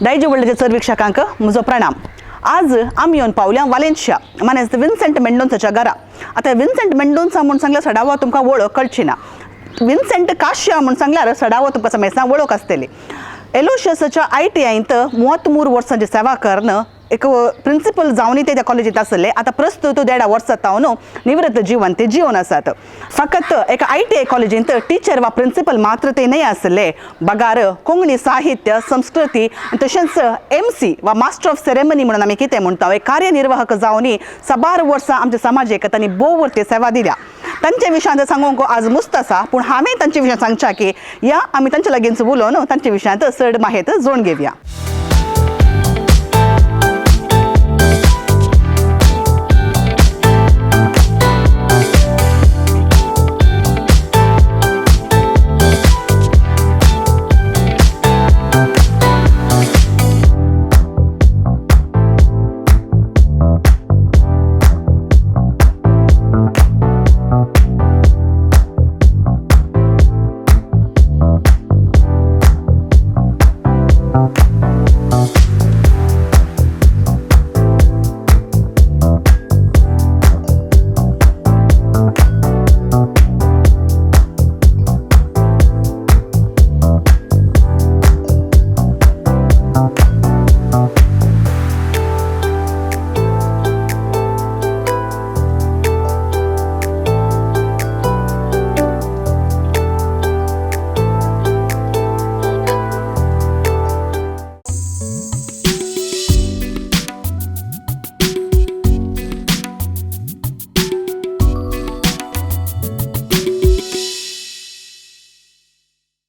दायजीवर्ल्डचे सर्वेक्षकांक म्हजो प्रणाम। आज आमी येवन पावल्या वालेन्शिया मानेस विन्सेंट मेंडोन्साच्या घरा। आता विन्सेंट मेंडोन्सा म्हणून सांगल्यार सडावो तुमकां वळख कळची ना। विन्सेंट काश्या म्हणून सांगल्यार सडावो तुमकां समेस्तां वळख आसतली। एलोशियसच्या ITआयंत 33 वर्सांची सेवा करन एक प्रिंसिपल जावन ते कॉलेजीत आसले। आता प्रस्तुत 1.5 वर्सां तावन निवृत्त जीवन ते जीवन आसात। फकत एक ITआय कॉलेजींत टीचर वा प्रिंसिपल मात्र ते नाही आसले। बगार कोंकणी साहित्य संस्कृती तशेंच MC वा मास्टर ऑफ सेरेमनी म्हणून आमी कितें म्हणटा एक कार्यनिर्वाहक जावन 12 वर्सां आमच्या समाजाक तांणी भोव ते सेवा दिल्या। तांचे विशयांत सांगूंक आज मुस्त आसा, पूण हांवें तांचे विशयांत सांगच्या की या आमी तांचे लागींच उलोवन तांचे विशयांत चड माहिती जोडून घेवया।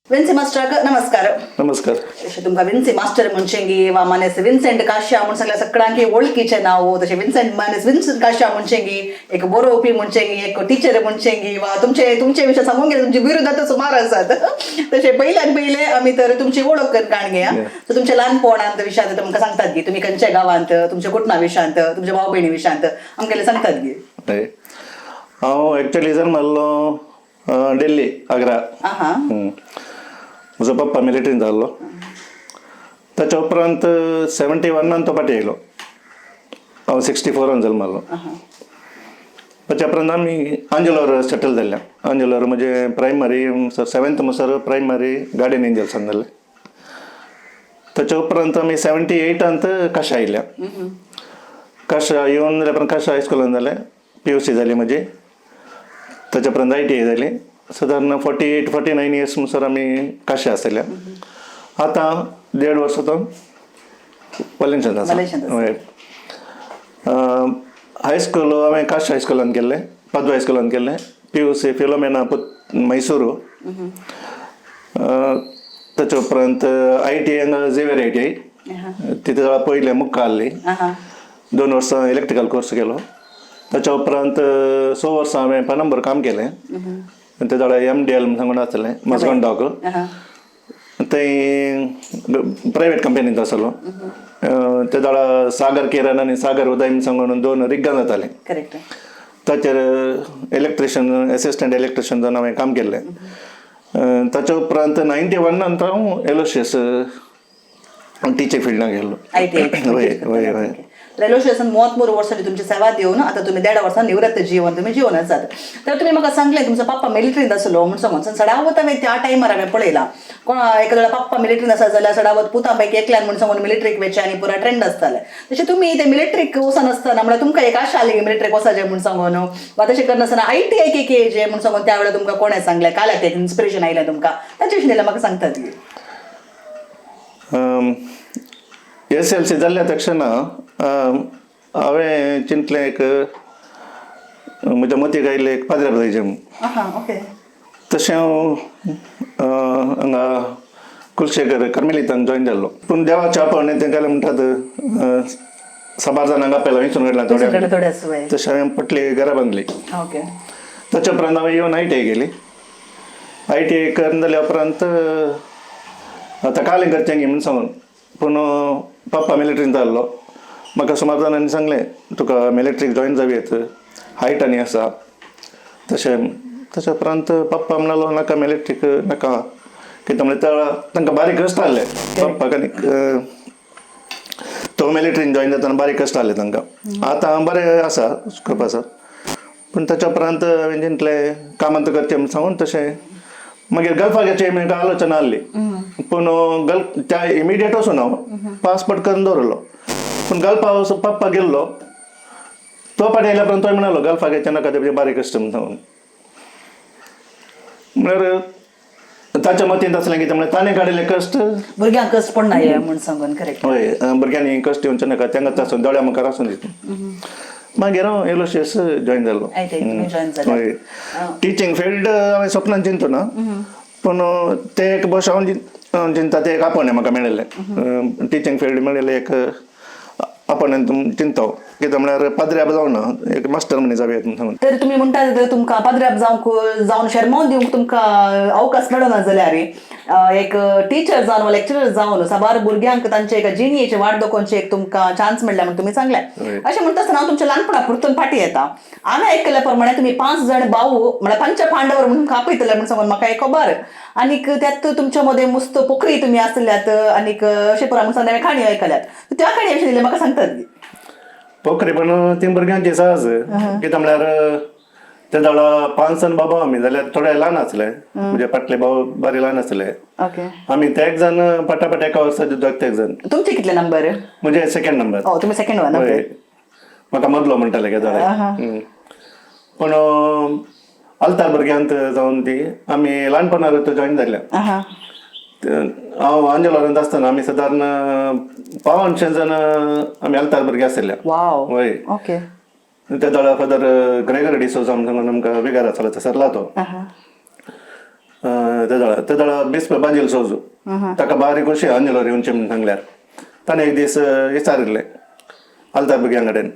विन्सी मास्टर नमस्कार। नमस्कार। तशें तुमकां विन्सी मास्टर म्हणचेंगी वा मानेस विन्सेंट काश्या म्हणून सांगल्यार सगळ्यांक वळखीचें नांव। तशें विन्सेंट मानेस विन्सेंट काश्या म्हणचेंगी एक बरोवपी म्हणचेंगी एक टीचर म्हणचेंगी वा तुमचे विशय सांगूंक गेले तुमची विरोधात सुमार आसात। तशें पयले आमी तर तुमची वळख करन घेया। सो तुमच्या ल्हानपणांत विशयांत तुमकां सांगतात की तुमी खंयच्या गांवांत तुमच्या कुटुंबा विशयांत तुमच्या भाव भयणी विशयांत आमगेले सांगतात गे। हांव एक्चुअली जल्मलो दिल्ली आग्रा। म्हजो पप्पा मिलिटरीन जाल्लो। ताच्या उपरांत 71 तो पाटी येयलो। हांव 64 जल्मलो। ताच्या उपरांत आमी आंजलोर सेटल जाल्ले। आंजलोर म्हणजे प्रायमरी 7th म्हणसर प्रायमरी गार्डन एंजल्सान जाल्ले। ताच्या उपरांत आमी 78 काशा आयल्या। काशा येवन जाल्या उपरांत काशा हायस्कुलान जालें। PUC जाली म्हजी। ताच्या उपरांत ITआय जाली। साधारण 48-49 इयर्स म्हणसर आमी काशा आसल्या। आतां 1.5 वर्सां तो वालेन्शियांत आसा। हायस्कूल हांवें काशा हायस्कुलान केल्लें, पाद्वा हायस्कुलान केल्लें। PUC Philomena Mysuru. ताच्या उपरांत ITआय हांगा झेवियर ITआय तिथे पयलें मुक्का आहली। 2 वर्सां इलेक्ट्रिकल कोर्स केलो। ताच्या उपरांत 6 वर्सां हांवें पेनंबर काम केलें। ते जाल्यार MDL सांगून आसलें मजगंडाक। थंय प्रायवेट कंपनींत आसलो। ते जाल्यार सागर किरण आनी सागर उदय सांगून 2 रिग्गां जातालीं। ताचेर इलेक्ट्रिशियन असिस्टंट इलेक्ट्रिशियन जावन हांवें काम केल्लें। ताच्या उपरांत 91 हांव एलोशियस टिचींग फिल्डाक गेल्लो। हय एलोशियसान 33 वर्सांची तुमची सेवा दिवन आता तुम्ही 1.5 वर्सां निवृत्त जीवन तुम्ही जीवन आसात। तर तुम्ही म्हाका सांगलें तुमचो पप्पा मिलिटरींत आसलो म्हणून सांगून सडावत हांवें त्या टायमार हांवें पळयलां। कोण एखाद्या पप्पा मिलिटरींत आसा जाल्यार सडावत पुतां पैकी एकल्यान म्हणून सांगून मिलिटरीक वयचे आनी पुरा ट्रेंड आसताले। तशें तुमी ते मिलिटरीक वचनासतना म्हळ्यार तुमकां एक आशा आसली मिलिटरीक वचाचें म्हणून सांगून वा तशें करनासतना ITआय केजें म्हणून सांगून त्या वेळार तुमकां कोणें सांगलें काल्याक तें इन्स्पिरेशन आयलें तुमकां ताचे विशीं म्हाका सांगतात गे। SLC जाल्ल्या तक्षणा हांवें चिंतलें एक म्हज्या मतीक आयिल्लें एक पाद्र्या जायचें। तशें हांव हांगा कुलशेखर कार्मेलीतान जॉयन जाल्लो। पूण देवाच्या आपण तेंकां म्हणटात साबार जाणांक आपल्याला विचारून घडला थोड्या तशें हांवें पटली घरां बांदली। ताच्या उपरांत हांवें येवन ITआय गेली। ITआय करून जाल्या उपरांत आतां कालें करचें गी म्हूण सांगून पूण पप्पा मिलिटरींत जाल्लो। म्हाका सुमार जाणांनी सांगलें तुका मिलिटरीक जॉयन जावयेत हायट आनी आसा तशें। ताच्या उपरांत पप्पा म्हणलो नाका मिलिटरीक नाका कित्याक म्हणजे तांकां बारीक रस्त आहले पप्पाक आनी तो मिलिटरीन जॉईन जाताना बारीक कश्ट आले तांकां आतां बरें आसा स्कोप आसा पूण ताच्या उपरांत हांवें जिंतले कामांत करचें म्हूण सांगून तशें मागीर गल्फाक म्हाका आलोचना आसली पूण गल्फ त्या इमिडिएट वचून हांव पासपोर्ट करून दवरलो पूण गल्फा पप्पा गेल्लो तो पाटी आयल्या उपरांत तो म्हणालो गल्फाक येचें नाका तें बारीक कश्ट म्हूण सांगून म्हळ्यार ताच्या मतींत आसलें कितें म्हळ्यार ताणें काडिल्ले कश्ट भुरग्यांक कश्ट पडनाय म्हूण सांगून करेक्ट हय भुरग्यांनी कश्ट येवचे नाका तांकां आसून दोळ्या मुखार आसून दिता मागीर हांव एलोशियस जॉईन जालो हय टिचींग फील्ड हांवें सपनान चिंतूं ना पूण तें एक बस हांव चिंता तें एक आपोवणें म्हाका मेळिल्लें टिचींग फील्ड मेळिल्लें एक आपोवणें चिंतो कितें म्हळ्यार पाद्र्याब जावना एक मास्टर म्हणी जावयात म्हूण सांगून तर तुमी म्हणटा तुमकां पाद्र्याब जावन शर्मोन दिवंक तुमकां अवकाश मेळना जाल्यार एक टीचर जावन वा लेक्चरर जावन साबार भुरग्यांक तांचे एका जिणयेचे वाट दाखोवचे एक तुमकां चान्स मेळ्ळ्या म्हण तुमी सांगलें अशें म्हणटा आसतना हांव तुमच्या ल्हानपणा परतून फाटीं येता हांवें आयकल्या प्रमाणे तुमी 5 जाण भाऊ म्हळ्यार पंच पांडवर म्हणून आपयतले म्हण सांगून म्हाका एक खबर आनीक त्यात तुमच्या मदें मुस्त पोखरी तुमी आसल्यात आनीक अशें पुरा म्हणून हांवें काणयो आयकल्यात त्या काणये विशीं दिले म्हाका सांगतात पोखरी पण तीन भुरग्यांची सहज कितें म्हळ्यार ते जाणा 5 जाण बाबा आमी जाल्यार थोडे ल्हान आसले म्हणजे फाटले भाव बारी ल्हान आसले आमी ते एक जण पटापट एका वर्साचे दोग जण तुमचे कितले नंबर म्हणजे सेकंड नंबर तुमी सेकंड वन म्हाका मदलो म्हणटाले गे जाल्यार पूण आलतार भुरग्यांत जावन ती आमी ल्हानपणारूच जॉईन जाल्ल्या हांव आंजोलांत आसतना आमी सादारण 500 जण आमी आलतार भुरगे आसल्या हय ते जाळा फादर ग्रेगर डिसोजा म्हणून आमकां विगार आसलो सरला तो ते जाळा बिस्प बाजील सोजू ताका बारीक अशें आंजोलार येवचें म्हणून सांगल्यार ताणें एक दीस विचारिल्लें आलतार भुरग्यां कडेन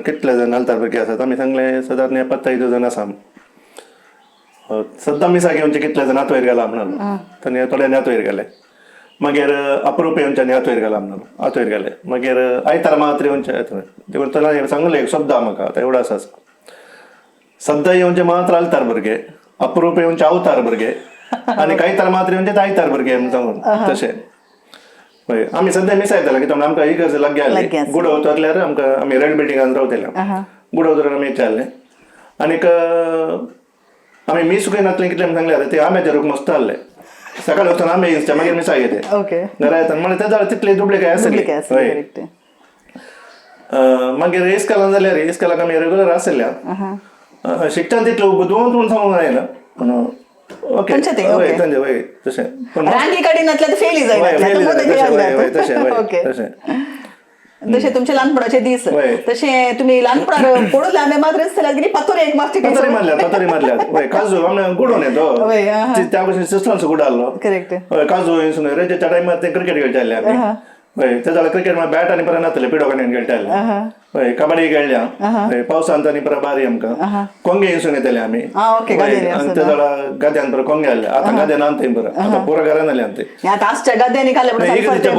कितले जाण आलतार भुरगे आसात आमी सांगलें सादारण 75 जण आसा सद्दां मिसा घेवचे कितले जाण हात वयर गेला म्हणून ताणें थोडे हात वयर गेले मागीर अप्रूप येवच्यांनी हात वयर गेला म्हणून हात वयर गेले मागीर आयतार मात्र येवचे देखून ताणें सांगलें एक शब्द म्हाका आतां एवढो आसा सद्दां येवचे मात्र आलतार भुरगे अप्रूप येवचे अवतार भुरगे आनी आयतार मात्र येवचे आयतार भुरगे म्हणून सांगून तशें हय आमी सद्दां मिसा येताले कित्याक आमकां ही गरज लागली गुडवतल्यार आमकां आमी रेड बिल्डिंगान रावतले गुडवतल्यार आमी विचारलें आनीक आमी मीस खंय नातलें कितलें म्हणून सांगल्यार ते आंब्याचे रूख मस्त आहले सकाळी वचून आंबे येवचे मागीर मिसा घेते घरा येता म्हणजे ते जाल्यार तितले दुबळे काय आसले मागीर इस्कालान जाल्यार इस्कालाक आमी रेगुलर आसल्या शिकताना तितलें बुदवंत म्हणून सांगूंक जायना पूण ओके हय तशें तशें तुमचे ल्हानपणाचे दीस तशें तुमी ल्हानपणान पडून आंबे मात्र दिसताले की पत्तोर एक मारचे पत्तोरी मारल्यात काजू आमी गुडोवन येतो त्या भशेन सिस्टम्स गुड आहलो काजू रेजेच्या टायमार ते क्रिकेट खेळचे आसले आमी हय ते जाल्यार क्रिकेट बॅट आनी परत नासले पिडो काडून खेळटाले हय कबड्डी खेळल्या पावसांत आनी परत बारी आमकां कोंगे हिंसून येताले आमी आनी ते जाल्यार गाद्यान परत कोंगे आहले आतां गाद्यान आनी परत आतां पुरो घरान आले आनी इगर्जेच्या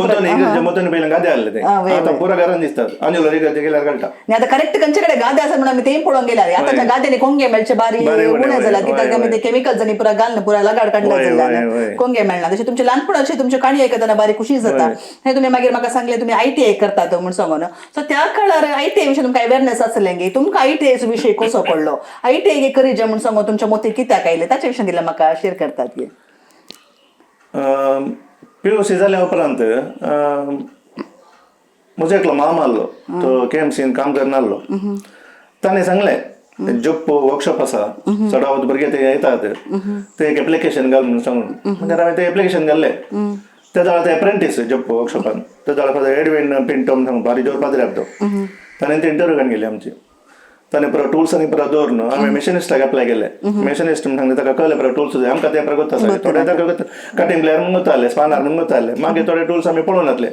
मोतून पयलीं गादे आहले ते आतां पुरो घरान दिसतात आनी इगर्जे गेल्यार घालता आतां करेक्ट खंयचे कडेन गादे आसा म्हणून आमी तें पळोवंक गेल्यार आतांच्या गाद्यांनी कोंगे मेळचे बारी उणे जाला कित्याक आमी ते केमिकल्स आनी पुरा घालून पुरा लगाड काडला जाल्यार कोंगे मेळना तशें तुमचे ल्हानपणाचे तुमच्यो काणी आयकतना बारी खुशी जाता हे तुमी मागीर म्हाका सांगलें तुमी ITI करतात म्हणून सांगून सो त्या काळार ITI विशीं तुमकां अवेरनेस आसलें गे तुमकां ITI विशय कसो पडलो ITI करीत म्हणून सांगून तुमच्या मतींत कित्याक आयलें ताचे विशीं दिलें म्हाका शेअर करतात गे PUC जाल्या उपरांत म्हजो एकलो मामा आहलो तो KMCन काम करनासलो ताणें सांगलें जॉब वर्कशॉप आसा चडावत भुरगे ते येतात ते एक एप्लिकेशन घाल म्हणून सांगून मागीर हांवें तें एप्लिकेशन घाल्लें ते जाल्यार ते एप्रेंटीस जॉब वर्कशॉपान ते जाल्यार एडविन पिंटो म्हणून बारी जोर पाद्र्याक तो ताणें ते इंटरव्यू घेवन गेली आमची ताणें पुरो टूल्स आनी पुरो दवरून हांवें मॅशिनिस्टाक एप्लाय केलें मॅशिनिस्ट म्हणून सांगलें ताका कळलें पुरो टूल्स आमकां ते पुरो करता सांगलें थोडे ताका कटींग प्लेयर म्हणून वताले स्पानर म्हणून वताले मागीर थोडे टूल्स आमी पळोवन येतले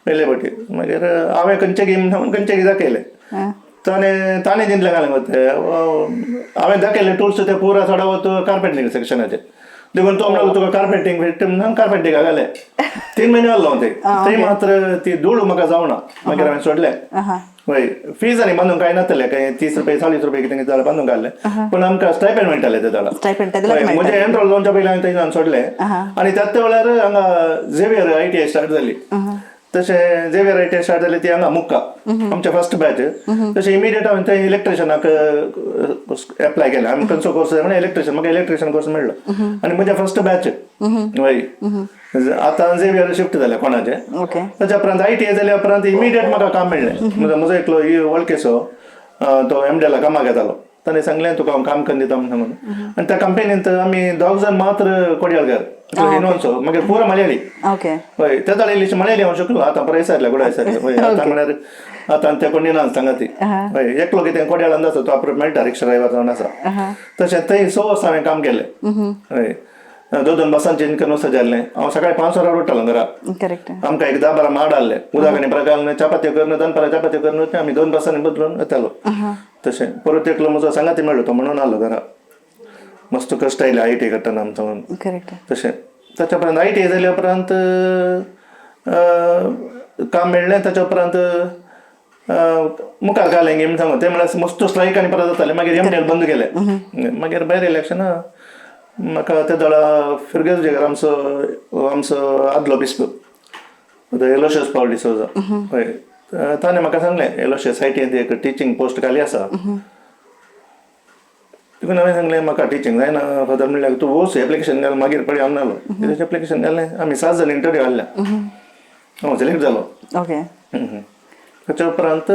पयले फावटी मागीर हांवें खंयचे गेम खंयचे कितें दाखयलें ताणें जिंतलें घालें वते हांवें दाखयलें टूल्स ते पुरो थोडा वत कार्पेंटींग सेक्शनाचे देखून तो म्हणलो तुका कार्पेंटींग भेटता म्हणून कार्पेंटींग घालें 3 म्हयने आहलो ते मात्र ती धूळ म्हाका जावना मागीर हांवें सोडलें हय फीज आनी बांदूंक काय नासलें काय 30 रुपया 40 रुपया कितें जाल्यार बांदूंक घाल्लें पूण आमकां स्टायपेंड मेळटालें ते जाल्यार म्हणजे एनरोल जावच्या पयलीं हांवें थंयच्यान सोडलें आनी त्याच वेळार हांगा झेवियर ITI स्टार्ट जाली तसे जे व्हरायटी स्टार्ट जाली ती हांगा मुक्का आमचे फर्स्ट बॅच तशें इमिडिएट हांवें ते इलेक्ट्रिशनाक एप्लाय केलें आमी खंयचो कोर्स जाय म्हणून इलेक्ट्रिशन म्हाका इलेक्ट्रिशन कोर्स मेळ्ळो आनी म्हजे फर्स्ट बॅच वय आतां झेवियर शिफ्ट जालें कोणाचे ताच्या उपरांत ITI जाल्या उपरांत इमिडिएट म्हाका काम मेळ्ळें म्हजो एकलो वळखीचो तो MDला कामाक येतालो ताणें सांगलें तुका हांव काम करून दिता म्हणून आनी त्या कंपनींत आमी दोग जाण मात्र कोडयाळकार हिनोनचो मागीर पुरो मलयाळी हय ते जाल्यार इल्लीशी मलयाळी हांव शिकलो आतां बरें विसरलें कुठे विसरलें आतां म्हळ्यार आतां ते कोण ना सांगा ती हय एकलो कितें कोडयाळान आसा तो आपलो मेळटा रिक्षा ड्रायव्हर जावन आसा तशें थंय 6 वर्सां हांवें काम केलें हय 2 बसांचें इनकम वचत जाल्लें हांव सकाळीं 5 वरां उठ्ठालो घरा आमकां एक 10-12 माड हाडले उदक आनी प्रकार चपात्यो करून दनपारां चपात्यो करून आमी 2 बसांनी बदलून येतालो तशें परत एकलो म्हजो सांगाती मेळ्ळो तो म्हणून आलो घरा मस्त कश्ट आयले ITI करतना आमचो म्हणून तशें ताच्या उपरांत ITI जाल्या उपरांत काम मेळ्ळें ताच्या उपरांत मुखार घालें गेम सांगून ते म्हळ्यार मस्त स्ट्रायक आनी परत जाताले मागीर MDL बंद केलें मागीर भायर इलेक्शनां म्हाका ते दळा फिरगेज जेगर आमचो आदलो बिस्प एलोशियस पावल डिसोजा हय ताणें म्हाका सांगलें एलोशियस ITI एक टिचींग पोस्ट खाली आसा तितून हांवें सांगलें म्हाका टिचींग जायना फादर म्हणल्यार तूं वच एप्लिकेशन घाल मागीर पळय हांव नालो तेजें एप्लिकेशन घालें आमी 7 जाण इंटरव्यू हाडल्या हांव सिलेक्ट जालो ताच्या उपरांत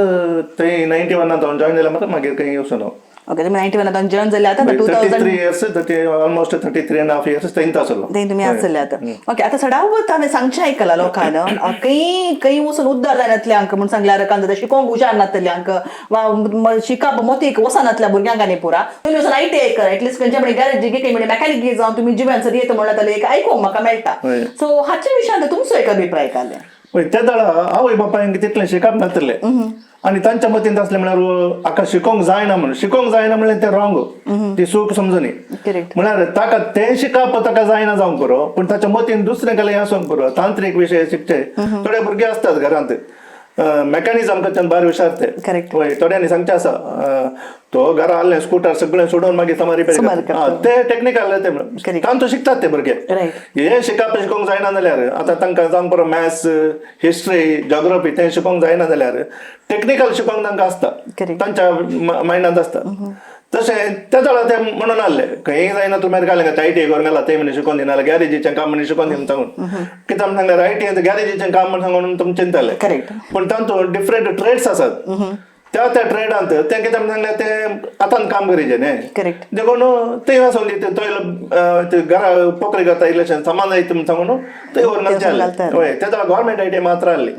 थंय 91 हांव जॉयन जालें मागीर खंय वचून हांव तुम्ही 91 जॉइन जाले आता 33 years almost 33.5 years थंय आसलो तुम्ही आसले आता ओके आता सडावत हांवें सांगचें आयकलां लोकांना खंय वचून उद्दार जायनातल्यांक म्हूण सांगल्यार कांदा शिकोवंक हुशार नातल्यांक वा शिकप मोतीक वचनातल्या भुरग्यांक आनी पुरा तुम्ही वचून ITI कर एटलिस्ट खंयच्या म्हणजे गॅरेजी काही म्हणजे मॅकॅनिक जावन तुम्ही जिव्यान येता म्हणल्यार जाल्यार एक आयकूंक म्हाका मेळटा सो हाच्या विशयान तुमचो एक अभिप्राय काले त्या दळा आवय बापायक तितलें शिकप नातलें आनी तांच्या मतीन आसलें म्हळ्यार हाका शिकोवंक जायना म्हणून शिकोवंक जायना म्हणल्यार तें रॉंग ती चूक समजुनी म्हळ्यार ताका तें शिकप ताका जायना जावंक पुरो पूण ताच्या मतीन दुसरें केलें आसूंक पुरो तांत्रीक विशय शिकचे थोडे भुरगे आसतात घरांत मेकॅनिझम करच्यान भायर विचारते हय थोड्यांनी सांगचे आसा तो घरा हाडलें स्कूटर सगळें सोडून मागीर तमा रिपेर ते टेक्निकल ते तांचो शिकतात ते भुरगे हे शिकोवंक जायना जाल्यार आतां तांकां जावंक पुरो मॅथ्स हिस्ट्री जॉग्राफी तें शिकोवंक जायना जाल्यार टेक्निकल शिकोवंक तांकां आसता तांच्या मायंडांत आसता तशें त्या दळा ते म्हणून आसलें खंय जायना तूं मागीर घालें ITI करून गेला ते म्हणे शिकोवन दिना गॅरेजीचें काम म्हणे शिकोवन दिना सांगून कित्याक सांगल्यार ITI गॅरेजीचें काम म्हण सांगून तुमी चिंतले पूण तांतूं डिफरंट ट्रेड्स आसात त्या ट्रेडांत ते कित्याक सांगल्यार ते आतां काम करीचें न्ही देखून थंय वचून ते घरा पोकरी करता इलेक्शन सामान जायत म्हण सांगून थंय व्हरून हय त्या दळा गव्हर्मेंट ITI मात्र आहली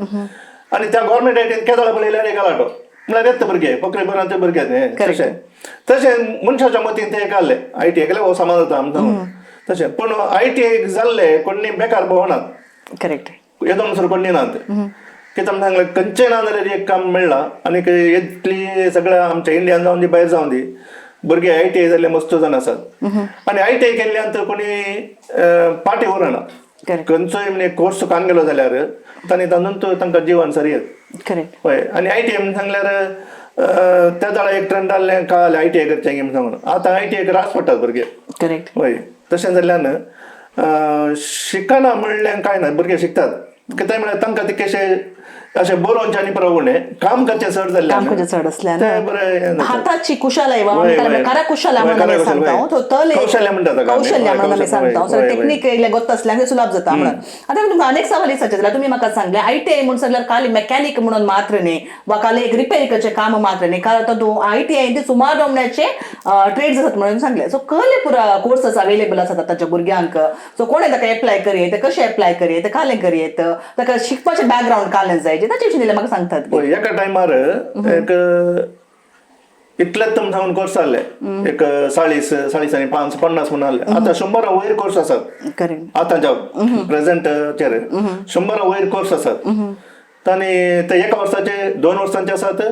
आनी त्या गव्हर्मेंट ITI केदळा पळयल्यार एक गलाटो म्हळ्यार येता भुरगे पोकरी बरोवन ते भुरगे तशें तशें मनशाच्या मतीन ते एक आहलें ITI केल्यार हो सामान जाता आमी सांगून तशें पूण ITI जाल्ले कोणी बेकार भोंवनात येदोन सुरू कोणी नात कित्याक सांगलें खंयचें ना जाल्यार एक काम मेळ्ळां आनी इतली सगळ्या आमच्या इंडियान जावन दी भायर जावन दी भुरगे ITI जाल्ले मस्त जाण आसात आनी ITI केल्ल्यान कोणी पाटी उरना खंयचोय म्हणजे कोर्स कान गेलो जाल्यार तातूंत तांकां जिवन सरी हय आनी ITI म्हण सांगल्यार त्या दळा एक ट्रेंड आहलें काल ITI करचें म्हणून सांगून आतां ITI रास पडटात भुरगे हय तशें जाल्ल्यान शिकना म्हणलें कांय ना भुरगे शिकतात कित्याक म्हळ्यार तांकां ते कशें अशें बरोवचें आनी परवणे काम करचें चड जाल्ल्यान हाताची कुशळाय कुशळ्या म्हणून कौशल्य म्हणटा टेक्नीक गोत असल्यान सुलभ जाता म्हणून आतां तुमकां अनेक सवाल जाल्यार तुमी म्हाका सांगले ITI म्हणून सांगल्यार खाली मेकॅनिक म्हणून मात्र न्ही वा खाली एक रिपेर करचें काम मात्र न्ही कारण तो ITI सुमार जमण्याचे ट्रेड्स आसात म्हणून सांगले सो कसले पुरा कोर्सेस अवेलेबल आसात आतांच्या भुरग्यांक सो कोणें ताका एप्लाय करीत कशें एप्लाय करीत कालें करीत ताका शिकपाचें बॅकग्रावंड कालें जाय ताचे विशीं म्हाका सांगतात एका टायमार एक इतलेच तुम सांगून कोर्स आहले एक 40 आनी 50 म्हणून आहले आतां 100 वयर कोर्स आसात आतांच्या प्रेझेंट चेर 100 वयर कोर्स आसात आनी ते एका वर्साचे 2 वर्सांचे आसात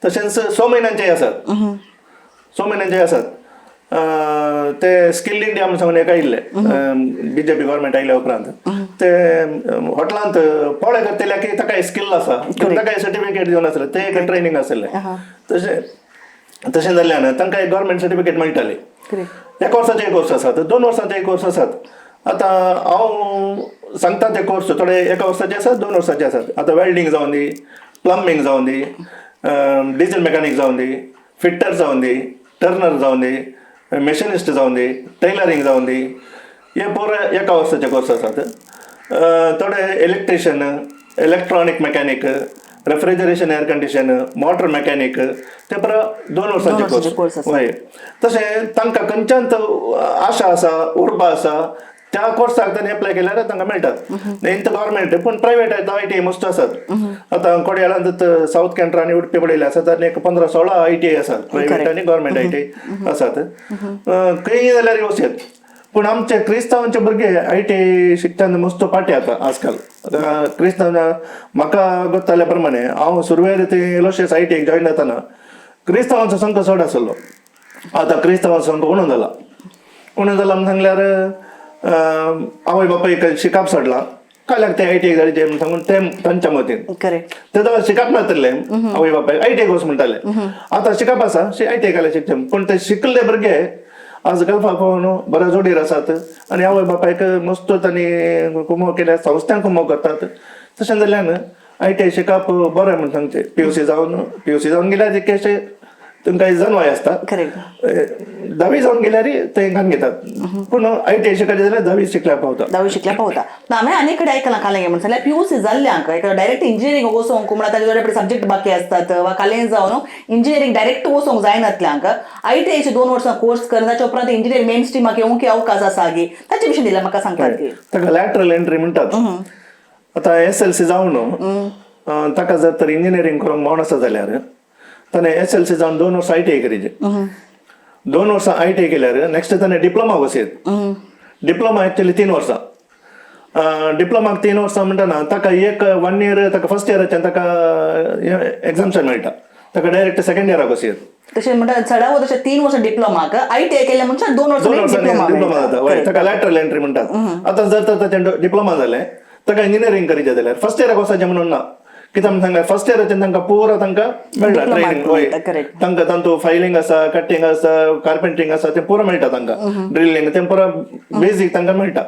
तशेंच 6 म्हयन्यांचे आसात 6 म्हयन्यांचे आसात ते स्किल इंडिया म्हणून सांगून एक आयिल्ले BJP गव्हर्मेंट आयल्या उपरांत ते हॉटेलांत पोळे करतले की ताका स्किल आसा ताका सर्टिफिकेट दिवन आसलें ते एक ट्रेनिंग आसलें तशें जाल्ल्यान तांकां एक गव्हर्मेंट सर्टिफिकेट मेळटाली 1 वर्साचे कोर्स आसात 2 वर्सांचे कोर्स आसात आता हांव सांगता ते कोर्स थोडे एका वर्साचे आसात 2 वर्साचे आसात. आता वेल्डिंग जावन दी, प्लंबिंग जावन दी, डिझेल मेकॅनिक जावन दी, फिटर जावन दी, टर्नर जावन दी, मेशिनिस्ट जावन दी, टेलरिंग जावन दी, हे पुरे एका वर्साचे कोर्स आसात. थोडे electrician, electronic mechanic, refrigeration air condition, motor mechanic ते पुरो 2 वर्सांचे कोर्स. हय तशें तांकां खंयच्यान आशा आसा, उर्बा आसा त्या कोर्साक तांणी एप्लाय केल्यार तांकां मेळटात. इन गव्हर्मेंट पूण प्रायवेट ITI मस्त आसात. आतां कोडयाळांत साऊथ कॅन्ट्रा आनी उडपी पडयले आसात आनी एक 15-16 ITI आसात, प्रायवेट आनी गव्हर्मेंट ITI आसात. खंय जाल्यार वचत. पूण आमचे क्रिस्तांवांचे भुरगे ITI शिकतना मस्त पाटी आता आजकाल. क्रिस्तांव म्हाका गोत्ताल्या प्रमाणे हांव सुरवेर ते लोशेस ITI जॉइन जाताना क्रिस्तांवांचो संख्या चड आसलो. आतां क्रिस्तांवांचो संख्या उणो जाला म्हणून सांगल्यार आवय बापायक शिकाप सोडला काल्याक ते ITI जायचे म्हण सांगून ते तांच्या मतीन ते जाल्यार शिकाप नातले आवय बापायक ITI कोर्स म्हणटाले. आतां शिकाप आसा ITI काल्यार शिकचे पूण ते शिकले भुरगे आज गल्फाक पावून बऱ्या जोडीर आसात आनी आवय बापायक मस्त तांणी कुमो केल्या, संस्थांक कुमो करतात. तशें जाल्यार ITI शिकप बरें म्हण सांगचे. PUC जावन गेल्यार केशे तांकां जनवाय आसता, 10वी जावन गेल्यार ते इंगान घेतात. पूण ITI शिकचे जाल्यार 10वी शिकल्यार पावता. 10वी शिकल्यार पावता. हांवें आनी कडेन आयकलां कालें म्हणून जाल्यार PUC जाल्ल्यांक डायरेक्ट इंजिनियरींग वचोंक म्हणल्यार ताजे कडेन सब्जेक्ट बाकी आसतात वा कालें जावन इंजिनियरींग डायरेक्ट वचोंक जायनातल्यांक ITIचे 2 वर्सां कोर्स करून ताच्या उपरांत इंजिनियरींग मेन स्ट्रीमाक येवंक अवकाश आसा गी ताचे विशीं दिल्यार म्हाका सांगतात की ताका लॅटरल एंट्री म्हणटात. आतां SLC जावन ताका जर तर इंजिनियरींग करूंक मौन आसा जाल्यार ताणें SLC जावन 2 वर्सां ITI करीचे. 2 वर्सां ITI केल्यार नेक्स्ट ताणें डिप्लोमा वचयत. डिप्लोमा एक्चुअली 3 वर्सां. डिप्लोमाक 3 वर्सां म्हणटना ताका एक 1 इयर ताका फर्स्ट इयराच्यान ताका एग्जाम्शन मेळटा. ताका डायरेक्ट सेकंड इयराक वचयत. तशें म्हणटा चडाव तशें 3 वर्सां डिप्लोमाक ITI केल्या म्हणजे 2 वर्सां डिप्लोमा जाता. ताका लॅटरल एंट्री म्हणटात. आतां जर तर ताचें डिप्लोमा जालें ताका इंजिनियरींग करीचें जाल्यार फर्स्ट इयराक वचचें म्हणून ना. कित्याक सांगल्यार फर्स्ट इयराच्यान तांकां पुरो तांकां मेळटा ट्रेनिंग. तांकां तांतू फायलिंग आसा, कटिंग आसा, कार्पेंटरिंग आसा ते पुरो मेळटा तांकां. ड्रिलिंग ते पुरो बेजीक तांकां मेळटा.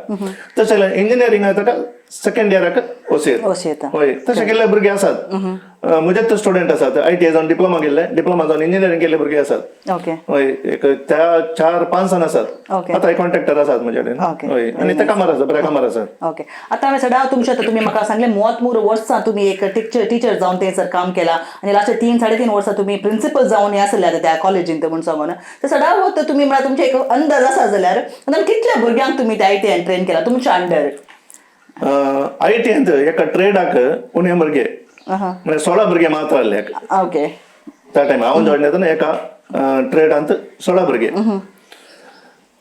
तशें जाल्यार इंजिनियरिंगाक ताका सेकंड इयराक वचयत. हय तशें केल्ले भुरगे आसात. म्हजेच स्टुडंट आसात ITI जावन डिप्लोमा केल्ले, डिप्लोमा जावन इंजिनियरींग केल्ले भुरगे आसात. हय एक त्या 4-5 जाण आसात. आतां एक कॉन्ट्रॅक्टर आसात म्हजे कडेन. हय आनी ते कामार आसात, बऱ्या कामार आसात. ओके. आतां हांवें सदां तुमच्या तुमी म्हाका सांगलें 33 वर्सां तुमी एक टीचर जावन थंयसर काम केलां आनी लास्ट 3-3.5 वर्सां तुमी प्रिंसिपल जावन आसले त्या कॉलेजींत म्हूण सांगून ते सदां वत तुमी म्हळ्यार तुमचे एक अंदाज आसा जाल्यार कितल्या भुरग्यांक तुमी त्या ITI ट्रेन केला तुमच्या अंडर? ITI एका ट्रेडाक उणे भुरगे म्हणजे 16 भुरगे मात्र आहले. ओके. त्या टायमार हांव जॉइन जातना एका ट्रेडांत 16 भुरगे.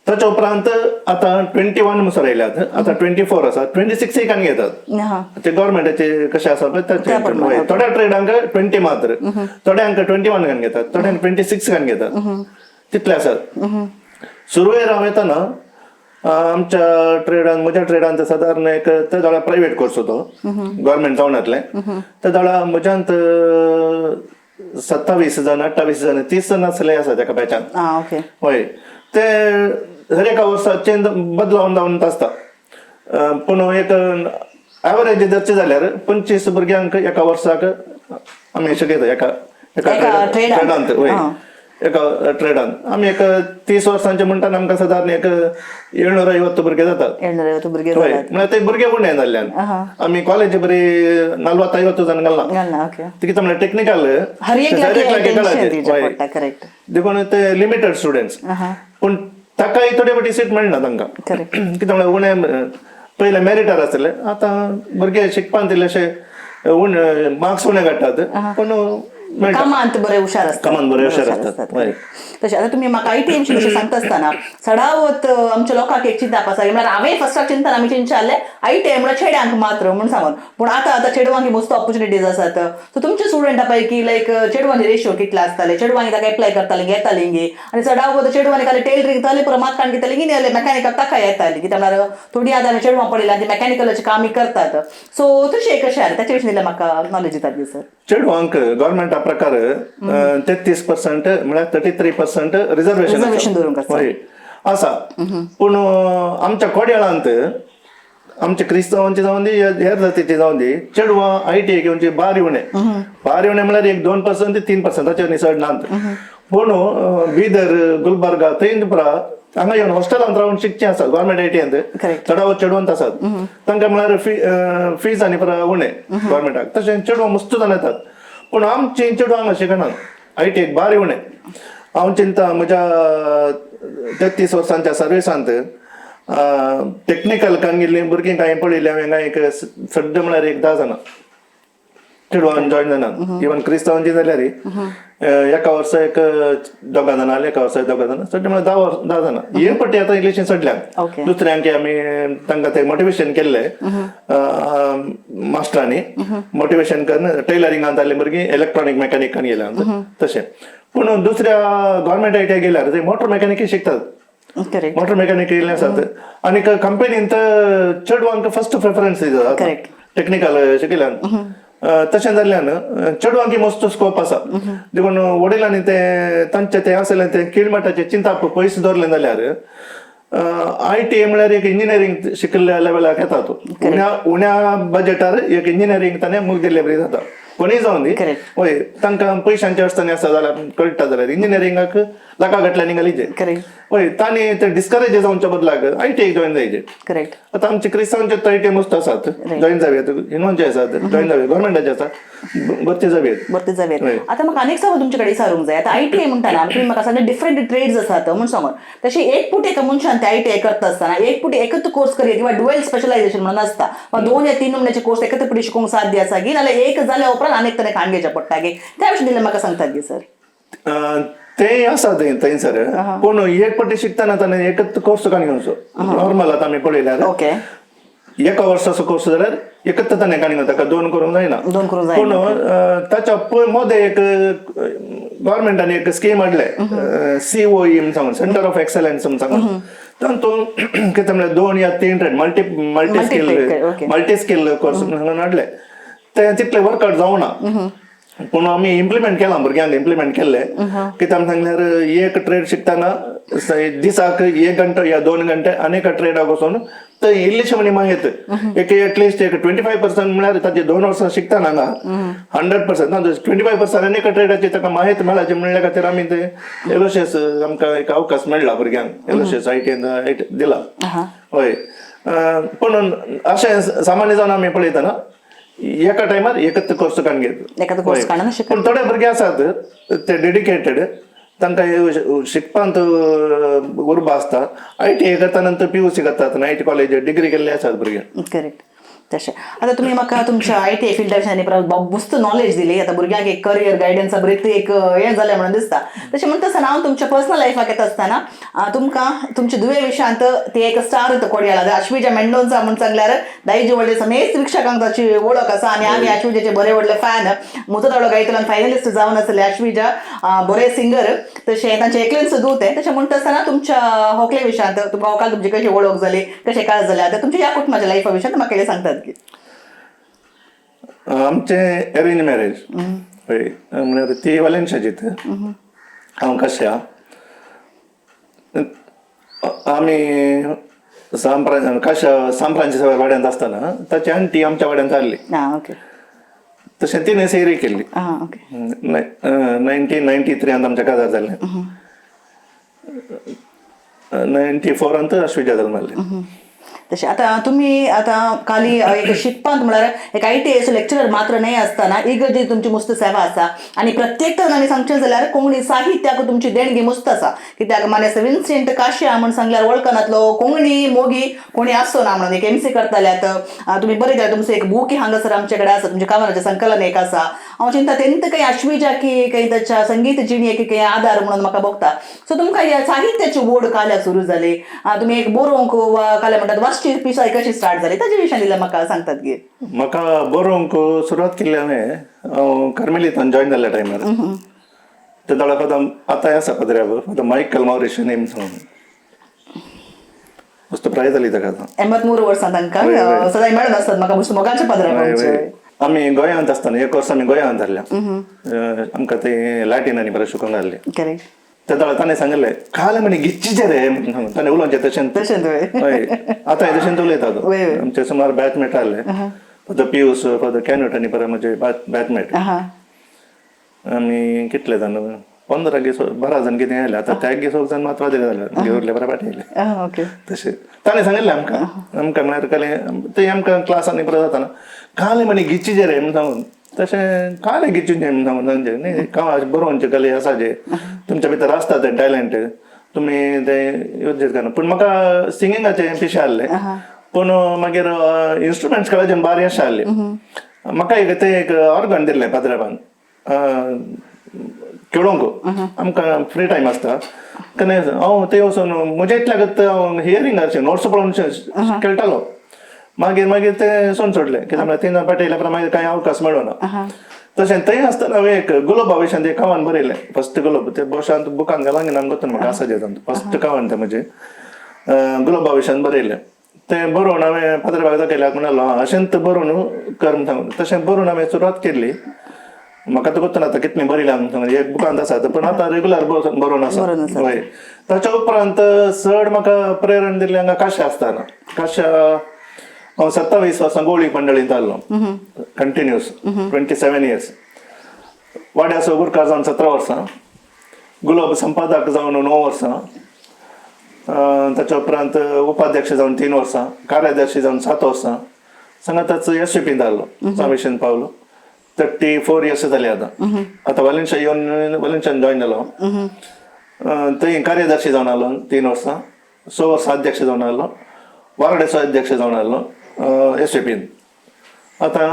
ताच्या उपरांत आतां 21 म्हणसर येयल्यात. आतां 24 आसा, 26 कान घेतात. ते गव्हर्मेंटाचे कशें आसा पळय ताचे. थोड्या ट्रेडांक 20 मात्र, थोड्यांक 21 कान घेतात, थोड्यांक 26 कान घेतात. तितले आसात. सुरवेर हांव येताना आमच्या ट्रेडान म्हज्या ट्रेडांत सादारण एक ते जाल्यार प्रायवेट कोर्स होतो, गव्हर्मेंट जावन येतले. ते जाल्यार म्हज्यांत 27 जाण, 28 जाण, 30 जाण आसले आसा तेका बॅचान. हय ते हर एका वर्सा चेंज बदलावन जावन आसता. पूण एक एवरेज धरचे जाल्यार 25 भुरग्यांक एका वर्साक आमी शिकयता एका ट्रेडांत. हय एका ट्रेडान आमी एक 30 वर्सांचे म्हणटाना आमकां सादारण एक 750 भुरगे जातात. 750 भुरगे म्हळ्यार ते भुरगे उणे जाल्ल्यान आमी कॉलेज बरी 40-50 जाण घालना. कित्याक म्हळ्यार टेक्निकल देखून ते लिमिटेड स्टुडंट्स. पूण ताकाय थोडे फाटी सीट मेळना तांकां. कित्याक म्हळ्यार उणे पयले मेरिटार आसले. आतां भुरगे शिकपाक तितलेशे मार्क्स उणे काडटात पूण कामांत बरे हुशार आसतात. तशें आतां तुमी म्हाका ITI विशीं सांगता आसतना सडावत आमच्या लोकांक एक चिंता आसा म्हळ्यार हांवें फर्स्टाक चिंतताना आमी चिंतताले ITI म्हळ्यार चेड्यांक मात्र म्हूण सांगून. पूण आतां चेडवांक मस्त ऑपॉर्च्युनिटीज आसात. सो तुमच्या स्टुडंटा पैकी लायक चेडवांचे रेशियो कितले आसताले? चेडवांनी ताका एप्लाय करतालीं घेतालीं गी आनी चडावत चेडवांनी खाली टेलरिंग जाली पुरो मात काण घेतालीं गी मॅकॅनिकाक ताका येताली. कित्याक म्हळ्यार थोडीं आतां चेडवां पडयल्यां ती मॅकॅनिकलाची कामी करतात. सो तशें कशें आसा ताचे विशीं दिल्यार म्हाका नॉलेज दितात गी सर. चेडवांक गव्हर्मेंटा प्रकार 33% म्हळ्यार 33% रिजर्वेशन दवरूंक आसता. असा पूण आमच्या कोड्याळांत आमच्या क्रिस्तांवांची जाऊन दी हेर जातीची जाऊन दी चेडवां ITI घेवनची भार येवणे म्हळ्यार एक 2% ते 3% ताचेर चड नात पूण बिदर गुलबर्गा थंय पुरा हांगा येवन हॉस्टेलांत रावन शिकचे आसात गव्हर्मेंट ITI चडावो चेडवंत आसात तांकां म्हळ्यार फीज आनी पुरा उणे गव्हर्मेंटाक तशें चेडवां मस्त जावन येतात पूण आमची चेडवां हांगा शिकनात ITI भार येवणे हांव चिंता म्हज्या 33 वर्सांच्या सर्विसांत टेक्निकल कांगिल्लीं भुरगीं कांय पळयलीं हांवें एक सड्ड म्हळ्यार एक 10 जाणां चेडवां जॉयन जानात इवन क्रिस्तांवांची जाल्यार एका वर्सा एक 2 जाणां एका वर्सा 2 जाणां सड्ड म्हळ्यार 10 जाणां हे पट्टी आतां इलेक्शन सडल्यात दुसऱ्यांक आमी तांकां ते मोटिवेशन केल्लें मास्टरांनी मोटिवेशन करून टेलरिंगांत जाल्लीं भुरगीं इलेक्ट्रॉनीक मेकॅनिकान गेल्यात तशें पूण दुसऱ्या गव्हर्मेंट ITI गेल्यार ते मोटर मेकॅनिकी शिकतात मोटर मेकॅनिक केल्ले आसात आनी कंपनींत चेडवांक फर्स्ट प्रेफरन्स दितात टेक्निकल शिकिल्ल्यान तशें जाल्ल्यान चेडवांक मस्त स्कोप आसा देखून वडिलांनी ते तांचे ते आसलें ते किळमठाचे चिंता पयस दवरलें जाल्यार ITI म्हळ्यार एक इंजिनियरींग शिकिल्ल्या लेवलाक येता तो उण्या बजेटार एक इंजिनियरींग ताणें मूग दिल्ले बरी जाता कोणी जावन दी हय तांकां पयशांची अडचणी आसा जाल्यार कळटा जाल्यार इंजिनियरिंगाक लाखा गटल्यांनी घालीचे हय तांणी ते डिस्करेज जावच्या बदलाक ITI जॉइन जायचे आतां आमचे क्रिस्तांवांचे ITI मस्त आसात जॉइन जावयात हिंदूंचे आसात जॉइन जावयात गव्हर्मेंटाचे आसात भरती जावयात आतां म्हाका आनीक सांगू तुमचे कडेन विचारूंक जाय आतां ITI म्हणटाना तुमी म्हाका सांगले डिफरंट ट्रेड्स आसात म्हूण सांगून तशी एक पुटी एका मनशान ते ITI करता आसतना एक पुटी एकच कोर्स करियर किंवा ड्युअल स्पेशलायझेशन म्हणून आसता वा 2 या 3 म्हयन्याचे कोर्स एकत्र पुटी शिकूंक साध्य आसा की नाल्यार एक जाल्या उपरांत आनीक ताणें खाण घेवचें पडटा की त्या विशीं दिलें म्हाका सांगतात गे सर ते आसा थंयसर पूण एक पट्टी शिकतना ताणें एकच कोर्स काण घेवचो नॉर्मल आतां आमी पळयल्यार एका वर्साचो कोर्स जाल्यार एकच ताणें काणी घेवं ताका 2 करूंक जायना पूण ताच्या मदें एक गव्हर्मेंटान एक स्कीम हाडले COE म्हण सांगून सेंटर ऑफ एक्सलन्स म्हण सांगून तातूंत कितें म्हळ्यार 2 या 3 ट्रेड मल्टी स्कील कोर्स म्हणून हाडले ते तितले वर्कआउट जावना पूण आमी इम्प्लिमेंट केला भुरग्यांक इम्प्लिमेंट केल्ले कित्याक आमी सांगल्यार एक ट्रेड शिकतना दिसाक 1 घंटो या 2 घंटे आनीक ट्रेडाक वचून थंय इल्लीशी म्हणी मागीत एक एटलिस्ट एक 25% म्हळ्यार ताचे 2 वर्सां शिकतना हांगा 100% ना 25% आनीक ट्रेडाची ताका माहीत मेळाची म्हणल्या खातीर आमी ते एलोशियस आमकां एक अवकाश मेळ्ळा भुरग्यांक एलोशियस ITI दिला हय पूण अशें सामान्य जावन आमी पळयतना एका टायमार एकच कोर्स काण घेत पूण थोडे भुरगे आसात ते डेडिकेटेड तांकां शिकपांत उर्बा आसता ITI करता नंतर PUC करतात IT कॉलेज डिग्री केल्ले आसात भुरगे करेक्ट तशें आतां तुमी म्हाका तुमच्या ITI फिल्डा विशीं मस्त नॉलेज दिली आतां भुरग्यांक एक करियर गायडन्सा बरें एक हें जालें म्हणून दिसता तशें म्हणटा आसतना हांव तुमच्या पर्सनल लायफाक येता आसतना तुमकां तुमच्या दुवे विशयांत ती एक स्टार कोड्याळा अश्विजा मेंडोन्सा म्हूण सांगल्यार दायजीवर्ल्ड समेत प्रेक्षकांक ताची वळख आसा आनी आमी अश्विजाचे बरे व्हडले फॅन मुजताळो गायतल्यान फायनलिस्ट जावन आसले अश्विजा बरे सिंगर तशें तांचे एकलेंच दूत तशें म्हणटा आसतना तुमच्या होकले विशयांत तुमकां होकाल तुमची कशी वळख जाली कशें काळ जालें आतां तुमच्या ह्या कुटुंबाच्या लायफा विशयांत म्हाका कितें सांगतात आमचे अरेंज मॅरेज म्हळ्यार ती वालेंशाची हांव कशें आमी सांफ्रांच्या वाड्यांत आसतना ताची आंटी आमच्या वाड्यान जाल्ली तशें तिणें सेरी केल्ली 1993 आमचें काजार जाल्लें 94 अश्विजा जल्माली तशें आतां तुमी आतां खाली एक शिकपांत म्हळ्यार एक ITI लेक्चरर मात्र न्हय आसतना इगर्जेची तुमची मस्त सेवा आसा आनी प्रत्येक तरणांनी सांगचें जाल्यार कोंकणी साहित्याक तुमची देणगी मस्त आसा कित्याक मानेस्त विन्सेंट काश्या म्हण सांगल्यार वळखनातलो कोंकणी मोगी कोणी आसचो ना म्हणून एक MC करताल्यात तुमी बरें जाल्यार तुमचो एक बूक हांगासर आमचे कडेन आसा तुमच्या कामाराचें संकलन एक आसा हांव चिंता तेंत काही अश्विजा की काही ताच्या संगीत जिणेक काही आदार म्हणून म्हाका भोगता सो तुमकां ह्या साहित्याची ओड काल्या सुरू जाली तुमी एक बरोवंक वा काल्या म्हणटात वाचची पिसाय कशी स्टार्ट जाली ताचे विशयान दिल्यार म्हाका सांगतात गे म्हाका बरोवंक सुरवात केल्ली हांवें हांव कार्मेलीतान जॉइन जाल्ल्या टायमार ते दळा आतां आसा पदऱ्या मायकल मॉरिस नेम सांगून मस्त प्रायज जाली ताका 83 वर्सां तांकां सदां मेळून आसतात म्हाका मस्त मोगाच्या पदऱ्या आमी गोंयांत आसतना एक वर्स आमी गोंयांत जाल्ल्या आमकां ते लॅटिन आनी बरें शिकूंक लागले त्या दळा ताणें सांगलें काल म्हणे गिच्चीचे रे ताणें उलोवचें तशें हय आतां तशें उलयता तो आमचे सुमार बॅचमेट आहले फॉर द पियूस फॉर द कॅनोट आनी परत म्हजे बॅचमेट आमी कितले जाण 15 गे 12 जाण कितें आयले आतां त्या गे 16 जाण मात वादेले जाले गेवरले बऱ्या पाटी येयले तशें ताणें सांगलें आमकां म्हळ्यार कालें ते आमकां क्लासांनी परत जाताना काल म्हणे गिच्चीचे रे म्हण सांगून तशें काल गिच्चीचे म्हण सांगून तांचे न्ही गांवाचे बरोवचे कले आसा जे तुमच्या भितर आसता ते टॅलंट तुमी ते यूज करना पूण म्हाका सिंगिंगाचें पिशें आहलें पूण मागीर इन्स्ट्रुमेंट्स खेळाचें बारी अशें आहली म्हाका एक ऑर्गन दिल्लें पाद्रेबान खेळोंक आमकां फ्री टायम आसता तेन्ना हांव ते वचून म्हज्या इतल्यागत हांव हियरिंगाचें नोट्स पळोवन खेळटालो मागीर ते सोन सोडलें कित्याक म्हळ्यार 3 पाटी येयल्या उपरांत मागीर कांय अवकाश मेळना तशें थंय आसतना हांवें एक गुलाबा विशयान एक कावान बरयलें फस्ट गुलाब ते बशांत बुकान घालांक ना गो म्हाका आसा जें फस्ट कावान तें म्हजें गुलाबा विशयान बरयलें तें बरोवन हांवें पाद्रेबाक दाखयल्याक म्हणलो अशेंत बरोवन कर म्हण सांगून तशें बरोवन हांवें सुरवात केल्ली म्हाका तो कोत्ताना आतां कितलें बरयलां म्हण सांगून एक बुकांत आसा पूण आतां रेगुलर बरोवन आसा हय ताच्या उपरांत चड म्हाका प्रेरण दिल्लें हांगा काश्या आसतना काश्या हांव 27 वर्सां गोळी मंडळींत आहलो कंटिन्यूस 27 years वाड्याचो गुरकार जावन 17 वर्सां गुलाब संपादक जावन 9 वर्सां ताच्या उपरांत उपाध्यक्ष जावन 3 वर्सां कार्याध्यक्ष जावन 7 वर्सां सांगाताच एसपींत आहलो सामिशन पावलो 34 years जाली आतां वालेन्शियान जॉइन जालो थंय कार्याध्यक्ष जावन आहलो 3 वर्सां 6 वर्सां अध्यक्ष जावन आहलो वांगडेचो अध्यक्ष जावन आहलो एसपीन आतां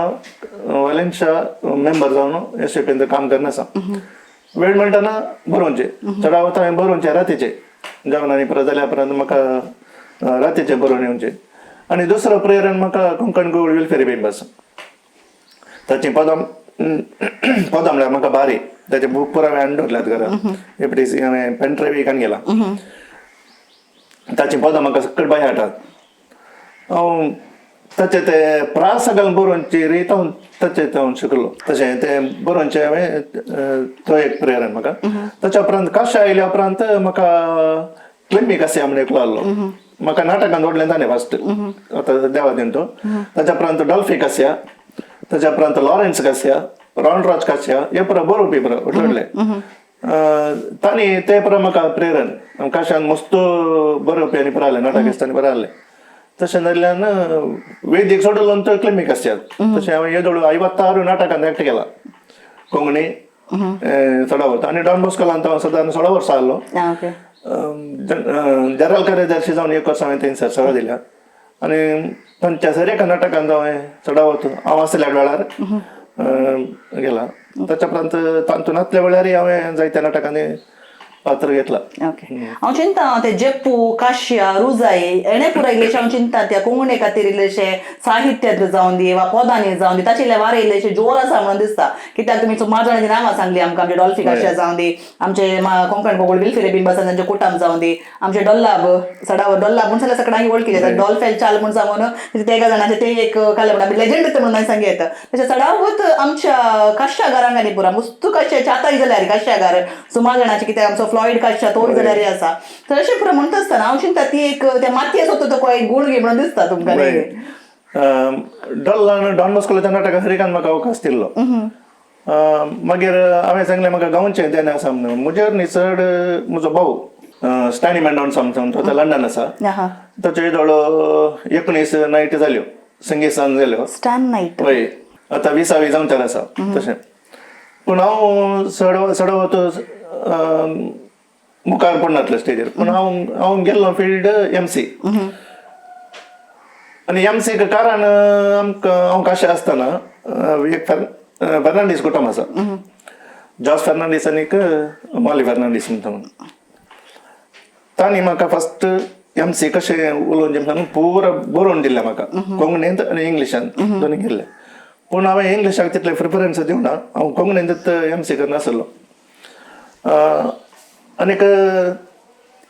वालेन्शिया मेंबर जावन एसपीन काम करना आसा वेळ मेळटना बरोवचें चडाव वता हांवें बरोवचें रातीचें जेवणांनी परत जाल्या उपरांत म्हाका रातीचें बरोवन येवचें आनी दुसरो प्रेरण म्हाका कोंकण गोल्ड वेलफेअर मेंबर्स ताची पदां म्हळ्यार म्हाका बारी ताचे बूक पुरो हांवें दवरल्यात घरा एपीटीसी हांवें पेनड्रायव्ह विकून गेला ताची पदां म्हाका सकट बाय हाडटात हांव ताचे ते प्रास घालून बरोवनची रीत हांव ताचे हांव शिकलो तशें ते बरोवनचें हांवें तो एक प्रेरण म्हाका ताच्या उपरांत काश्या आयल्या उपरांत म्हाका क्लिमिक आसा म्हणून एकलो आहलो म्हाका नाटकांत ओडलें ताणें फस्ट आतां देवा दिवन तो ताच्या उपरांत डॉल्फी कास्या ताच्या उपरांत लॉरेन्स कास्या रॉनराज कास्या हे पुरो बरोवपी पुरो ओडले तांणी ते पुरो म्हाका प्रेरण काश्यान मस्त बरोवपी आनी पुरो आहले नाटकिस्तांनी पुरो आहले तशें जाल्ल्यान वेदीक सोडून तो क्लिमिक आसतात तशें हांवें हे जवळ 56 नाटकांत एक्ट केला कोंकणी 16 वर्सां आनी डॉन बॉस्कोलांत हांव सदां 16 वर्सां आहलो जनरल कार्यादर्शी जावन 1 वर्स हांवें थंयसर सेवा दिल्या आनी तांच्या सर एका नाटकांत हांवें चडावत हांव आसल्या वेळार गेला ताच्या उपरांत तातूंतल्या वेळारय हांवें जायत्या नाटकांनी पात्र घेतला हांव चिंता ते जेप्पू काश्या रुजाई एणे पुराय इल्लेशे हांव चिंता त्या कोंकणी खातीर इल्लेशे साहित्य जावं दी वा पदांनी जावं दी ताचे वार इल्लेशे जोर आसा म्हणून दिसता कित्याक तुमी माजोळ्यांची नांवां सांगली आमकां आमचे डॉल्फी काश्या जावं दी आमचे कोंकण गोगोळ वेलफेअर बीन बसा तांचे कुटाम जावं दी आमचे डॉल्लाब सडावर डॉल्लाब म्हणून सगळ्या सगळ्यांनी वळखीचे डॉल्फेल चाल म्हणून सांगून ते एका जाणांचे ते एक काले म्हणून लेजंड म्हणून हांवें सांगीत तशें सडावत आमच्या काश्या घरांनी पुरा मुस्तू काश्या चाताय जाल्यार काश्या घर सुमार जाणांचे कित्याक आमचो फ्लॉयड काश्या तोय जाल्यार आसा तर अशें पुरो म्हणटा आसतना हांव चिंता ती एक त्या मातये सोतो तो एक गूण घे म्हणून दिसता तुमकां डॉन बॉस्कोच्या नाटकाक हरिकान म्हाका अवकाश दिल्लो मागीर हांवें सांगलें म्हाका गांवचें तेन्ना आसा म्हणून म्हजेर न्ही चड म्हजो भाऊ स्टॅनी मॅन्डॉन समजून तो लंडन आसा ताचे जवळ 19 नायट जाल्यो संगीत सांज जाल्यो स्टॅन नायट हय आतां 20 जावंचार आसा तशें पूण हांव सडवत मुखार पडनातलो स्टेजीर पूण हांव गेल्लो फील्ड MC आनी MCक कारण आमकां हांव काश्या आसतना एक फर्नांडीस कुटुंब आसा जॉर्ज फर्नांडीस आनी मॉली फर्नांडीस म्हणून तांणी म्हाका फस्ट MC कशें उलोवचें म्हणून पुरो बरोवन दिलें म्हाका कोंकणींत आनी इंग्लिशान दोनी गेल्लें पूण हांवें इंग्लिशाक तितलें प्रिफरन्स दिवना हांव कोंकणींतूच MC करनासलो आनीक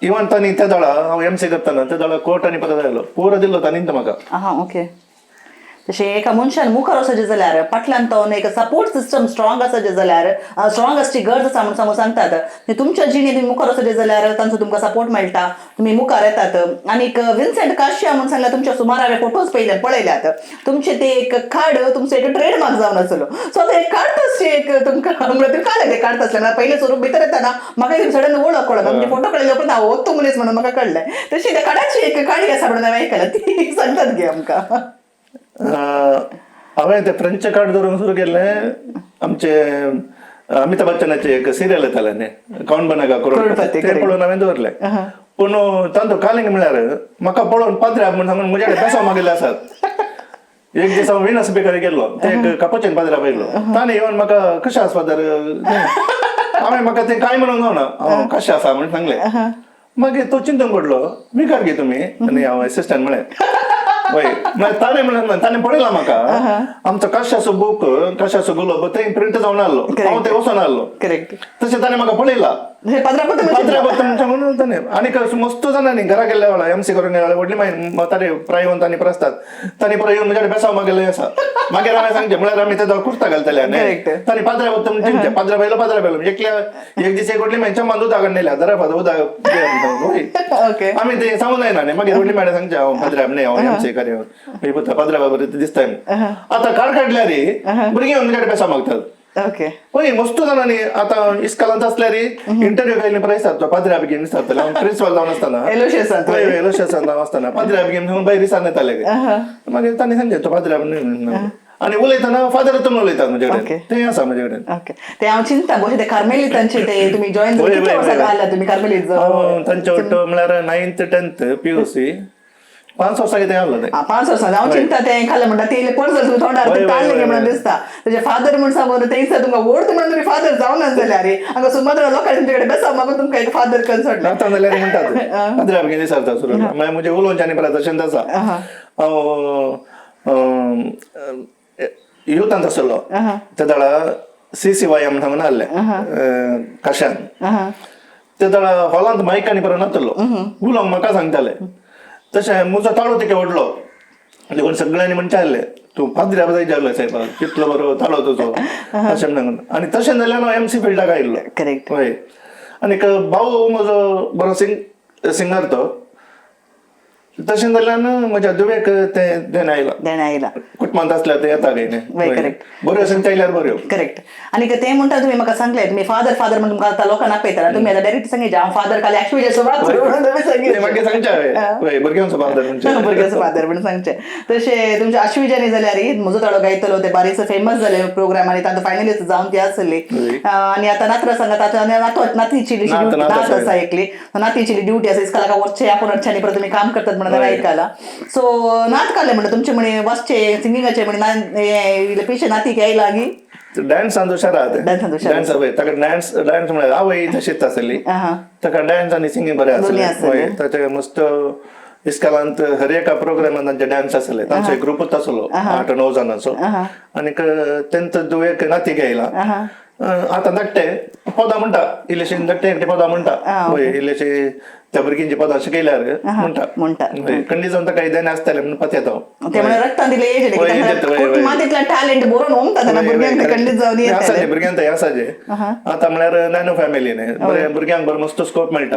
इवन तांणी त्या दळा हांव MC करतना त्या दळा कोर्ट आनी पदां जालो पुरो दिल्लो तांणी म्हाका ओके जशें एका मनशान मुखार वचचें जाल्यार फाटल्यान तो एक सपोर्ट सिस्टम स्ट्रॉंग आसचें जाल्यार स्ट्रॉंग आसची गरज आसा म्हणून सांगतात. तुमच्या जिणेंत तुम्ही मुखार वचचें जाल्यार तांचो तुमकां सपोर्ट मेळटा, तुमी मुखार येतात. आनीक विन्सेंट काश्या म्हणून सांगल्यार तुमच्या सुमार हांवें फोटोज पळयल्यात. तुमचे ते एक कार्ड तुमचो एक ट्रेडमार्क जावन आसलो. सो आतां एक काडटासचे एक तुमकां तुम्ही काय लागले काडटासले म्हणल्यार पयलें स्वरूप भितर येताना म्हाका सडन वळख कळना, म्हणजे फोटो कळयलो पण हांव तो मनीस म्हणून म्हाका कळलें. तशी त्या कार्डाची एक काडी आसा म्हणून हांवें आयकलां, ती सांगतात गे आमकां. हांवें तें फ्रेंच कार्ड धरून सुरू केल्लें. आमचे अमिताभ बच्चनाचे एक सिरियल येतालें न्ही, कौन बनेगा करोडपती, तें पळोवन हांवें दवरलें. पूण तांचो कालिंग म्हळ्यार म्हाका पळोवन पाद्र्या म्हणून सांगून म्हजे कडेन पेसाव मागिल्ले आसात. एक दीस हांव विनस बेकरी गेल्लो, ते एक कापोचेन पाद्र्या पळयलो. ताणें येवन म्हाका कशें आसा फादर, हांवें म्हाका तें कांय म्हणूंक जावना, हांव कशें आसा म्हणून सांगलें. मागीर तो चिंतून पडलो, विकार घे तुमी, आनी हांव एसिस्टंट म्हळें. वय ताणें म्हणून ताणें पळयलां म्हाका आमचो काश्याचो बूक, काश्याचो गुलाब थंय प्रिंट जावन आहलो, हांव ते वचून आहलो. तशें ताणें म्हाका पळयलां म्हणून ताणें. आनीक मस्त जाणांनी घरा गेल्ल्या वेळा एमसी करून गेल्या व्हडली मागीर ताणें प्रायवन तांणी प्रस्ताद तांणी परत येवन म्हजे बेसाव मागेलें आसा. मागीर हांवें सांगचें म्हळ्यार आमी तेजो कुर्ता घालतले तांणी पाद्र्या वता म्हणचे पाद्र्या पयलो एकल्या एक दीस एक व्हडली मागीर चमान उदक हाडून जरा फादर उदक आमी तें सांगून जायना न्ही. मागीर व्हडली मागीर सांगचें हांव पाद्र्या न्ही, हांव एमसी कार्य पाद्र्या बाबा दिसता. आतां कार्ड काडल्यार भुरगीं येवन म्हजे बेसाव मागतात. पळय मस्त जाणांनी आतां इस्कॉलांत आसल्यार इंटरव्यू घायले प्रायस पाद्र्या बेगीन दिसताले. हांव प्रिन्सिपल जावन आसतना एलोशेसान जावन आसतना पाद्र्या बेगीन म्हणून भायर दिसान येताले. मागीर तांणी सांगचें तो पाद्र्या आनी उलयतना फादर तुमी उलयतात म्हजे कडेन, तें आसा म्हजे कडेन. ते हांव चिंता भशें ते कार्मेलितांचे ते तुमी जॉइन तुमी कार्मेलीत तांचे वाटो म्हळ्यार 9th 10th PUC 5 वर्सां कितें आहलो तें. 5 वर्सां हांव चिंता तें खाल्लें म्हणटा ते पणस तोंडार काडलें म्हणून दिसता. तेजे फादर म्हण सांगून ते दिसता तुमकां ओढत म्हणून तुमी फादर जावना जाल्यार हांगा सुमार लोकांनी तुमचे कडेन बेसाव मागून तुमकां एक फादर कन्सर्ट नाता जाल्यार म्हणटात पाद्र्या बेगीन दिसारता सुरू. मागीर म्हजे उलोवच्यांनी परत तशेंच आसा. हांव युथांत आसलो त्या दाळा CCYM म्हणून सांगून आहलें काश्यान. त्या दाळा हॉलांत मायकांनी परत नातलो, उलोवंक म्हाका सांगताले. तशें म्हजो ताळो तिका ओडलो, देखून सगळ्यांनी म्हणचे आहले तूं पाद्र्या जाय आहलो साहेब, कितलो बरो ताळो तुजो अशें म्हणून. आनी तशें जाल्यार हांव MC फिल्डाक आयिल्लो. हय. आनीक भाऊ म्हजो बरो सिंगर तो. तशें जाल्यार म्हज्या दुवेक तें देण आयलां. कुटुंबांत आसल्यार ते येता न्ही, बऱ्यो सांगता आयल्यार बऱ्यो. करेक्ट. आनी ते म्हणटा तुमी म्हाका सांगलें तुमी फादर म्हणून तुमकां आतां लोकांक आपयता, तुमी आतां डायरेक्ट सांगितलें हांव फादर काल एक्चुअली सुरवात मागीर सांगचें भुरग्यांचो फादर भुरग्याचो फादर म्हणून सांगचें. तशें तुमच्या आश्विजांनी जाल्यार म्हजो ताळो गायतलो ते बारीकसो फेमस जाले प्रोग्राम आनी तांकां फायनलिस्ट जावन ती आसली. आनी आतां नात्र सांगात आतां नातीची नात आसा एकली, नातीची ड्युटी आसा इस्कालाका वचचें आपूण अर्चांनी परत तुमी काम करतात म्हणून आयकलां. सो नात काडलें म्हणटा तुमचे म्हणे वाचचे सिंगिंगाचे म्हणे पेशे नातीक आयला गी डान्स डान्स ताका डान्स म्हळ्यार आवय तशीच आसली, ताका डान्स आनी सिंगींग बरें आसलें. ताचे मस्त इस्कॉलांत हर एका प्रोग्रामान तांचे डान्स आसले. तांचो एक ग्रुपूच आसलो 8-9 जाणांचो. आनीक तेंचो दुवेक नातीक आयला. आतां धाकटे पदां म्हणटा, इल्लेशें धाकटे पदां म्हणटा, इल्लेशें त्या भुरग्यांची पदां शिकयल्यार म्हणटा. खंडी जावन ताका इदेन आसताले म्हणून पत येता रक्तान टॅलेंट बरोवन भुरग्यांक आसाचे. आतां म्हळ्यार नॅनो फॅमिली न्ही, भुरग्यांक बरो मस्त स्कोप मेळटा.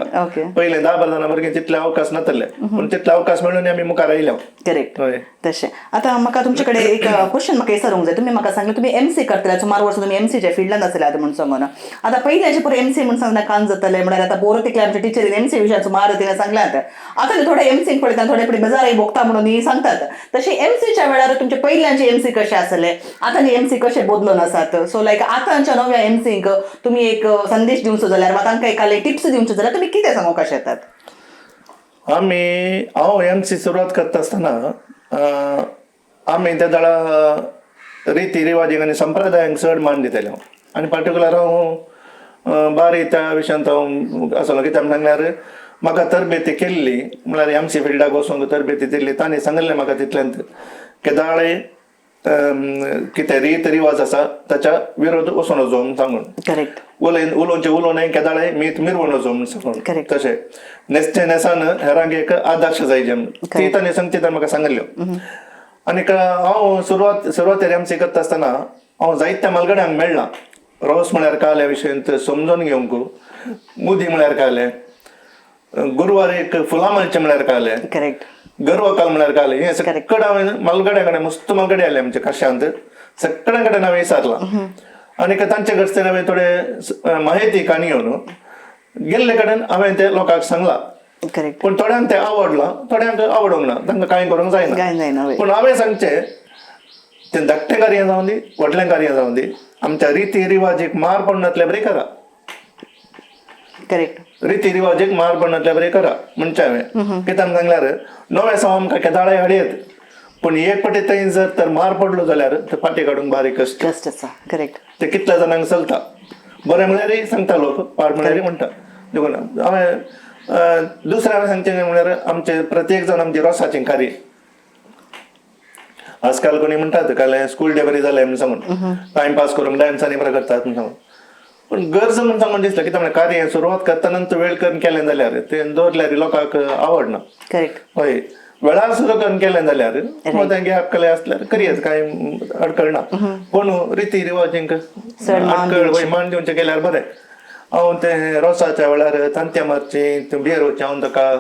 पयले 10-12 जाणां भुरगे तितले अवकाश नासले, पूण तितले अवकाश मेळून आमी मुखार आयल्या. करेक्ट. तशें आतां म्हाका तुमचे कडेन एक क्वेश्चन म्हाका विचारूंक जाय. तुमी म्हाका सांगलें तुमी MC करतले, सुमार वर्स तुमी MCच्या फिल्डान आसले म्हणून सांगून. आतां पयलींचे पळय MC म्हणून सांगना कान जाताले म्हळ्यार आतां बोरो तिकले आमच्या टिचरीन MC विशयान सुमार तिने सांगल्यात. आतां थोडे MC पळयतात, थोडे पळय बेजारय भोगता म्हणून सांगतात. तशें MCच्या वेळार तुमचे पयल्यांचे MC कशे आसले, आतांचे MC कशे बदलून आसात. सो लायक आतांच्या नव्या MCंक तुमी एक संदेश दिवचो जाल्यार वा तांकां एखादे टिप्स दिवच्यो जाल्यार तुमी कितें सांगूंक कशे येतात? हांव MC सुरवात करता आसतना आमी त्या दाळा रिती रिवाजीक आनी संप्रदायांक चड मान दिताले. आनी पर्टिक्युलर हांव बारी त्या विशयांत हांव आसलो. कित्याक सांगल्यार म्हाका तरबेती केल्ली म्हळ्यार MC फिल्डाक वचूंक तरबेती दिल्ली. तांणी सांगलें म्हाका तितल्यांत केदाळे कितें रीत रिवाज आसा ताच्या विरोध वचून वचो म्हणून सांगून, उलोवचें केदाळे मिरवण वचो म्हणून सांगून. तशें नेस्ते नेसान हेरांक एक आदर्श जायचे ती तांणी सांगचे म्हाका सांगल्यो. आनी हांव सुरवातेर एमसी करता आसतना हांव जायत्या मलगड्यांक मेळ्ळां. रोस म्हळ्यार काल्या विशयंत समजून घेवंक, मुदी म्हळ्यार काले, गुरुवारीक फुलां माळचें म्हळ्यार काले, करेक्ट, गर्वकाल म्हळ्यार काले, हे सगळें हांवें मलगड्या कडेन मस्त मलगडे आले आमचे काश्यांत, सगळ्यां कडेन हांवें विचारलां. आनी तांचे कडच्यान हांवें थोडे माहिती काणयोन गेल्ले कडेन हांवें ते लोकांक सांगलां. करेक्ट, पूण थोड्यांक तें आवडलां, थोड्यांक आवडूंक ना, तांकां कांय करूंक जायना. पूण हांवें सांगचें तें धाकटें कार्य जावं दी, व्हडलें कार्य जावं दी, आमच्या रिती रिवाजीक मार पडनातले बरें करा. करेक्ट, रिती रिवाजीक मार पडनातले बरें करा म्हणचें हांवें. कित्याक सांगल्यार नवे साव आमकां केदाळे हाडयत, पूण एक पाटी थंय जर तर मार पडलो जाल्यार ते फाटी काडूंक बारीक कश्ट आसा. करेक्ट, ते कितल्या जाणांक चलता. बरें म्हळ्यारय सांगता लोक, पाड म्हळ्यारय म्हणटा. देखून हांवें दुसरें हांवें सांगचें म्हळ्यार आमचे प्रत्येक जाण आमचे रोसाचें कार्य. आजकाल कोणी म्हणटात काल स्कूल डे बरी जालें म्हण सांगून, टायमपास करूंक डान्सांनी बरें करतात म्हण सांगून. पूण गरज म्हण सांगून दिसता की तांणे कार्य सुरवात करतना वेळ करून केलें जाल्यार तें दवरल्यार लोकांक आवडना. करेक्ट, हय, वेळार सुरू करून केलें जाल्यार मग तें गॅप केलें आसल्यार करियत, कांय अडकळ ना. पूण रिती रिवाजींक अडकळ मान दिवचें केल्यार बरें. हांव तें रोसाच्या वेळार तांत्या मारची बियर वचचें, हांव ताका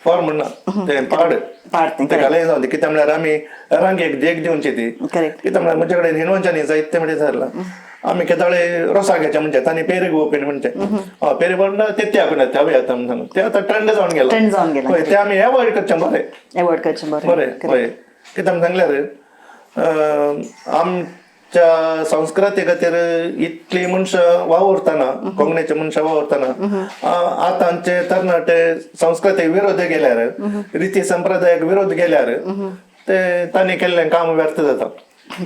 फॉर म्हणना, तें पाड घालें जावन दी. कित्याक म्हळ्यार आमी रांगेक देख दिवची ती. कित्याक म्हळ्यार म्हजे कडेन हिनवांच्यानी जायते म्हणजे थारलां. आमी केदाळे रोसा घेवचे म्हणजे तांणी पेरे घेवपी म्हणचे, पेरे म्हणटा ते आपण हांवें येता म्हणून सांगून ते आतां ट्रेंड जावन गेला. हय, ते आमी एवॉयड करचें बरें. हय, कित्याक सांगल्यार आमच्या संस्कृती खातीर इतली मनशां वावुरतना, कोंकणीचे मनशां वावुरतना आतांचे तरणाटे संस्कृती विरोध गेल्यार, रिती संप्रदायाक विरोध गेल्यार ते तांणी केल्लें काम व्यर्थ जाता.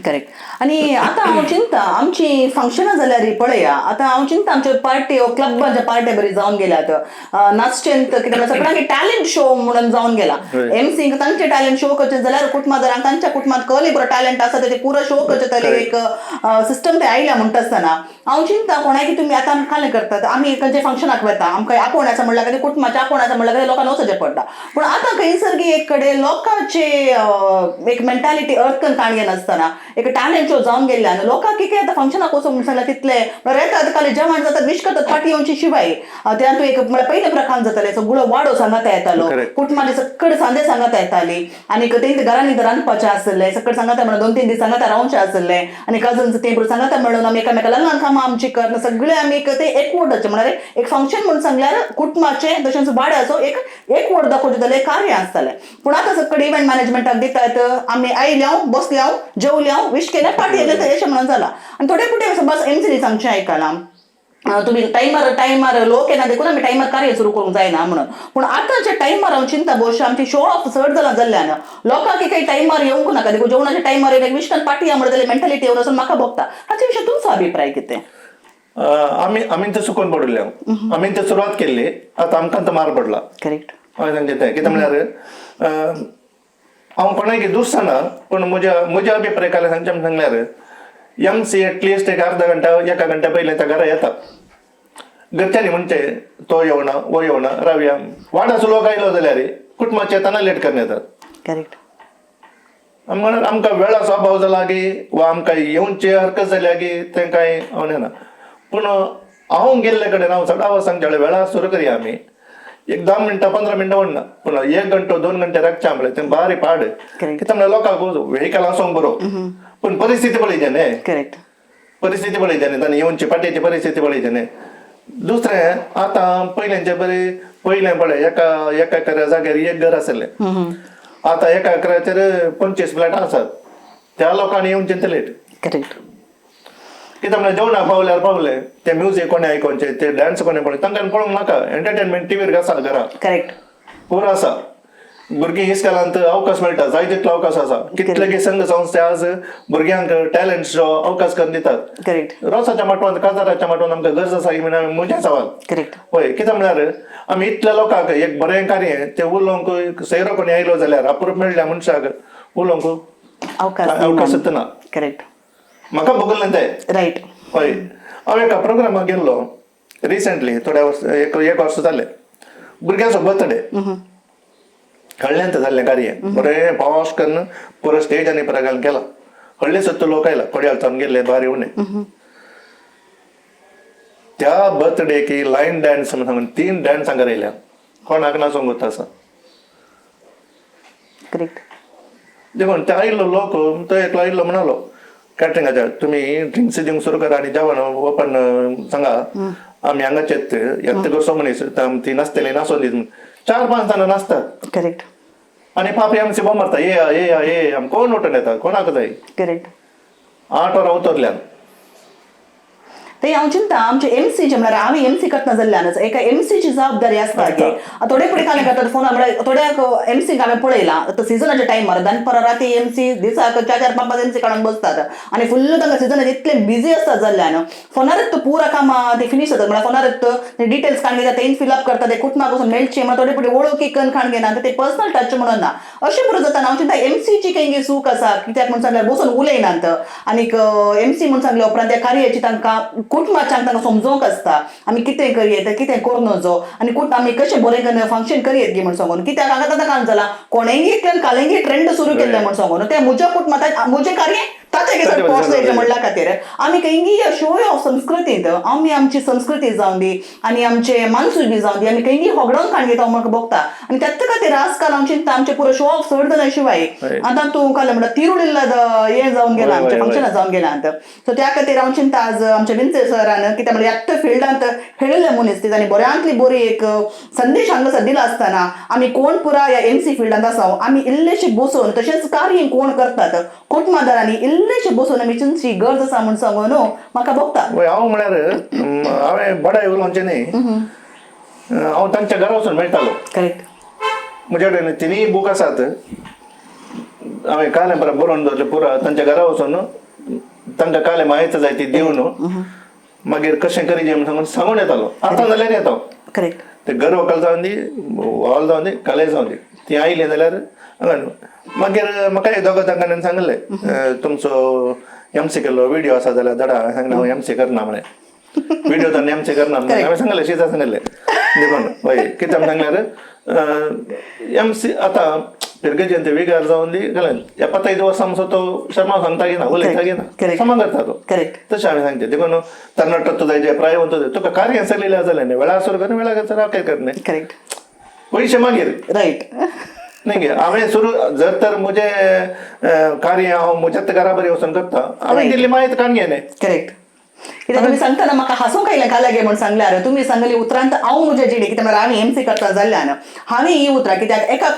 करेक्ट. आणि आता हांव चिंता आमची फंक्शनां जाल्यार पळया, आतां हांव चिंता आमच्यो पार्टी क्लबाच्या पार्ट्या बरी जावन गेल्यात. नाचचेंत कित्याक सगळ्यांक टॅलेंट शो म्हणून जावन गेला. एमसींक तांचे टॅलेंट शो करचे जाल्यार कुटुंबादारांक तांच्या कुटुंबात कसले बरो टॅलेंट आसा ते पुरो शो करचे तरी एक सिस्टम ते आयल्या म्हणटा आसतना हांव चिंता कोणाय की तुमी आतां कालें करतात, आमी खंयचे फंक्शनाक वता, आमकां आपोवण आसा म्हणल्यार की कुटुंबाचें आपोवण आसा म्हणल्यार लोकांक वचचें पडटा. पूण आतां खंयसर एक कडेन लोकांचे एक मेंटॅलिटी अर्थ करून काणयेन आसतना एक टॅलेंट शो जावन गेल्ल्यान लोकांक कितें आतां फंक्शनाक वचूंक म्हणून सांगल्यार तितले येतात, काले जेवण जातात, विश करतात, पाटी येवची शिवाय त्यात एक म्हळ्यार पयले प्रकार जाताले सगळो वाडो सांगाता येतालो, कुटुंबाची सकड सांजे सांगाता येताली, आनी तेंच्या घरांनी रांदपाचें आसलें, सकड सांगाता म्हणून 2-3 दीस सांगाता रावचें आसलें, आनी कजन्स तें सांगाता म्हणून आमी एकामेका ल्हान कामां आमची करन सगळे आमी ते एकवटाचें म्हळ्यार एक फंक्शन म्हणून सांगल्यार कुटुंबाचें तशेंच वाड्याचो एकवट दाखोवचें जालें कार्य आसतालें. पूण आतां सकड इव्हेंट मॅनेजमेंटाक दितात, आमी आयल्या बसल्या जेवल्या विश केलें पाटी येयलें अशें म्हणून जाला. आनी थोडे कुटे बस एमसीनी सांगचें आयकलां तुम्ही टायमार लोक येना देखून आमी टायमार कार्य सुरू करूंक जायना म्हणून. पूण आतांच्या टायमार हांव चिंता भरवशा आमची शो ऑफ चड जाल्ल्यान लोकांक काही टायमार येवंक नाका, देखून जेवणाच्या टायमार एक विश्वान पाटी या म्हणून मेंटॅलिटी येवन वचून म्हाका भोगता. हाचे विशयी तुमचो अभिप्राय कितें? आमी ते चुकून पडले, आमी ते सुरवात केल्ली, आतां आमकां तो मार पडला. करेक्ट. हांवें सांगचें तें कितें म्हळ्यार हांव कोणाक दूस सांगना, पूण म्हज्या अभिप्राय काल सांगल्यार एमसी एटलिस्ट एक अर्धा घंटा 1 घंटा पयलें त्या घरा येता. घरच्यांनी म्हणचे तो येवना वो येवना रावया, वाडाचो लोक आयलो जाल्यार कुटुंबाचे येताना लेट करून येतात. करेक्ट. म्हणून आमकां वेळाचो अभाव जाला की वा आमकां येवची हरकत जाल्या की तें कांय हावना. पूण हांव गेल्ले कडेन हांव सदां सांगचे वेळार सुरू करया आमी, एक 10 मिनटां 15 मिनटां म्हणना, पूण 1 घंटो 2 घंटे राखचे म्हणल्यार तें बारी पाड. कित्याक म्हणल्यार लोकांक व्हेकल आसोंक बरो, पूण परिस्थिती पळयचे न्ही. करेक्ट. परिस्थिती पळयचे न्ही, तांणी येवची पाट्याची परिस्थिती पळयचे न्ही. दुसरें आतां पयलेंचे बरी पयलें पळय एका जाग्यार एक घर आसलें, आतां एका एकराचेर 25 फ्लॅटां आसात. त्या लोकांनी येवचें ते लेट. करेक्ट. कित्याक म्हळ्यार जेवणाक पावले ते म्युजीक कोणे आयकोवचे, ते डान्स कोणे पळय, तांकां पळोवंक नाका. एंटरटेनमेंट टीव्हीर आसा घरा. करेक्ट. पुरो आसा. भुरगीं इस्कालांत अवकाश मेळटा, जाय तितलो अवकाश आसा. कितले संघ संस्था आज भुरग्यांक टॅलेंट शो अवकाश करून दितात. करेक्ट. रोसाच्या माटवांत काजाराच्या माटवांत आमकां गरज आसा म्हजें सवाल. करेक्ट. हय, कित्याक म्हळ्यार आमी इतल्या लोकांक एक बरें कार्य तें उलोवंक सैरो कोणी आयलो जाल्यार अप्रूप मेळ्ळ्या मनशाक उलोवंक अवकाश ना. करेक्ट. म्हाका भोगलें तें. रायट. हय, हांव एका प्रोग्रामाक गेल्लो रिसेंटली, थोड्या वर्स एक वर्स जालें. भुरग्याचो बर्थडे. हळ्ळेंत जाल्लें कार्य बरें पॉश करून पुरो स्टेज आनी पुरो घालून केला हळ्ळे सुद्दां लोक आयला कोड्याळच्यान गेल्ले भारी उणें त्या बर्थडेकी लायन डान्स म्हणून सांगून 3 डान्स हांगा येयल्या कोणाक ना सांगूत आसा देखून ते आयिल्लो लोक तो एकलो आयिल्लो म्हणालो कॅटरिंगाच्या तुमी ड्रिंक्स दिवंक सुरू करा आनी जेवण ओपन सांगा आमी हांगाच येत कसो मनीस ती नाचतली नाचोवन दीत 4-5 जाणां नाचतात करेक्ट आनी पापी आमची बॉम्ब मारता ये आम कोण उठून येता कोणाक जाय करेक्ट 8 वरां उतरल्यान ते हांव चिंता आमचे एमसी जे म्हळ्यार आमी एमसी करतना जाल्ल्यानच एका एमसीची जबाबदारी आसता की थोडे फुडें काले करतात फोन म्हळ्यार थोड्याक एमसीक हांवें पळयलां सिजनाच्या टायमार दनपारां राती एमसी दिसाक 4-5 एमसी काडून बसतात आनी फुल्ल तांकां सिजनाचे इतले बिजी आसतात जाल्ल्यान फोनारच पुरा कामां ते फिनीश जातात म्हळ्यार फोनारच डिटेल्स काण घेतात तें फिलअप करतात ते कुटुंबाक वचून मेळचे म्हळ्यार थोडे फुडें वळखी करून काण घेनात ते पर्सनल टच म्हणून ना अशें पुरो जाता हांव चिंता एमसीची काही सूख आसा कित्याक म्हण सांगल्यार बसून उलयनात आनीक एमसी म्हण सांगले उपरांत त्या कार्याची तांकां कुटुंबाच्यांक तांकां समजोवंक आसता आमी कितें करयेत कितें करूं नजो आनी आमी कशें बरें करून फंक्शन करयेत गी म्हण सांगून कित्याक हांगा आतां काण जाला कोणेंगी कालेंगी ट्रेंड सुरू केल्ले म्हण सांगून ते म्हज्या कुटुंबात म्हजें कार्य ताचे म्हणल्या खातीर आमी खंयी शो ऑफ संस्कृतींत आमी आमची संस्कृती जावन दी आनी आमचे मानसूय बी जावन दी आमी खंयी होगडोन काण घेता म्हाका बघता आनी त्याच खातीर आजकाल हांव चिंता आमचे पुरो शो ऑफ चड जाल्या शिवाय आतां तूं काल म्हणटा तिरुडिल्ला हें जावन गेलां आमच्या फंक्शनां जावन गेलां सो त्या खातीर हांव चिंता आज आमच्या विंचे सरान कित्याक म्हळ्यार एकटो फिल्डांत खेळिल्ले मनीस आनी बऱ्यांतली बरी एक संदेश हांगासर दिला आसतना आमी कोण पुरा ह्या एमसी फिल्डांत आसा आमी इल्लेशे बसून तशेंच कार्य कोण करतात कुटुंबादारांनी इल्लेशे बसून आमी चिंतची गरज आसा म्हण सांगून म्हाका बघता हांव म्हळ्यार हांवें बडाय उलोवचें न्ही हांव तांच्या घरा वचून मेळटालो करेक्ट म्हजे कडेन 3 बूक आसात हांवें कालें बरोवन दवरलें पुरा तांच्या घरा वचून तांकां कालें माहिती जाय ती दिवन मागीर कशें करीचें म्हण सांगून येतालो आतां जाल्यार येता करेक्ट ते घर वकल जावन दी हॉल जावन दी कॉलेज जावन दी ती आयली जाल्यार मागीर म्हाका एक दोगां जाणांनी सांगलें तुमचो एमसी केल्लो व्हिडिओ आसा जाल्यार धाडा सांगलें हांव एमसी करना म्हळें व्हिडिओ तर एमसी करना हांवें सांगलें शीता सांगलें देखून हय कितें सांगल्यार एमसी आतां पिरगेजेन ते विगार जावन दी घालें 75 वर्सां तो शर्मा सांगता की ना उलयता की ना समान करता तो तशें हांवें सांगचें देखून तरणाटो जाय प्राय म्हणतो तुका कार्य चलिल्लें जालें न्ही वेळा सुरू कर वेळा कर रावकेल कर न्ही पयशे मागीर रायट नाही हांवें सुरू जर तर म्हजे कार्य हांव म्हज्याच घरा बरी वचून करता हांवें दिल्ली माहिती काण घेणे करेक्ट कित्याक तुमी सांगतना म्हाका हांसूंक आयलें कालागे म्हण सांगल्यार तुमी सांगली उतरांत हांव म्हज्या जिणे कित्याक म्हळ्यार आमी एमसी करता जाल्ल्यान हांवें ही उतरां कित्याक एका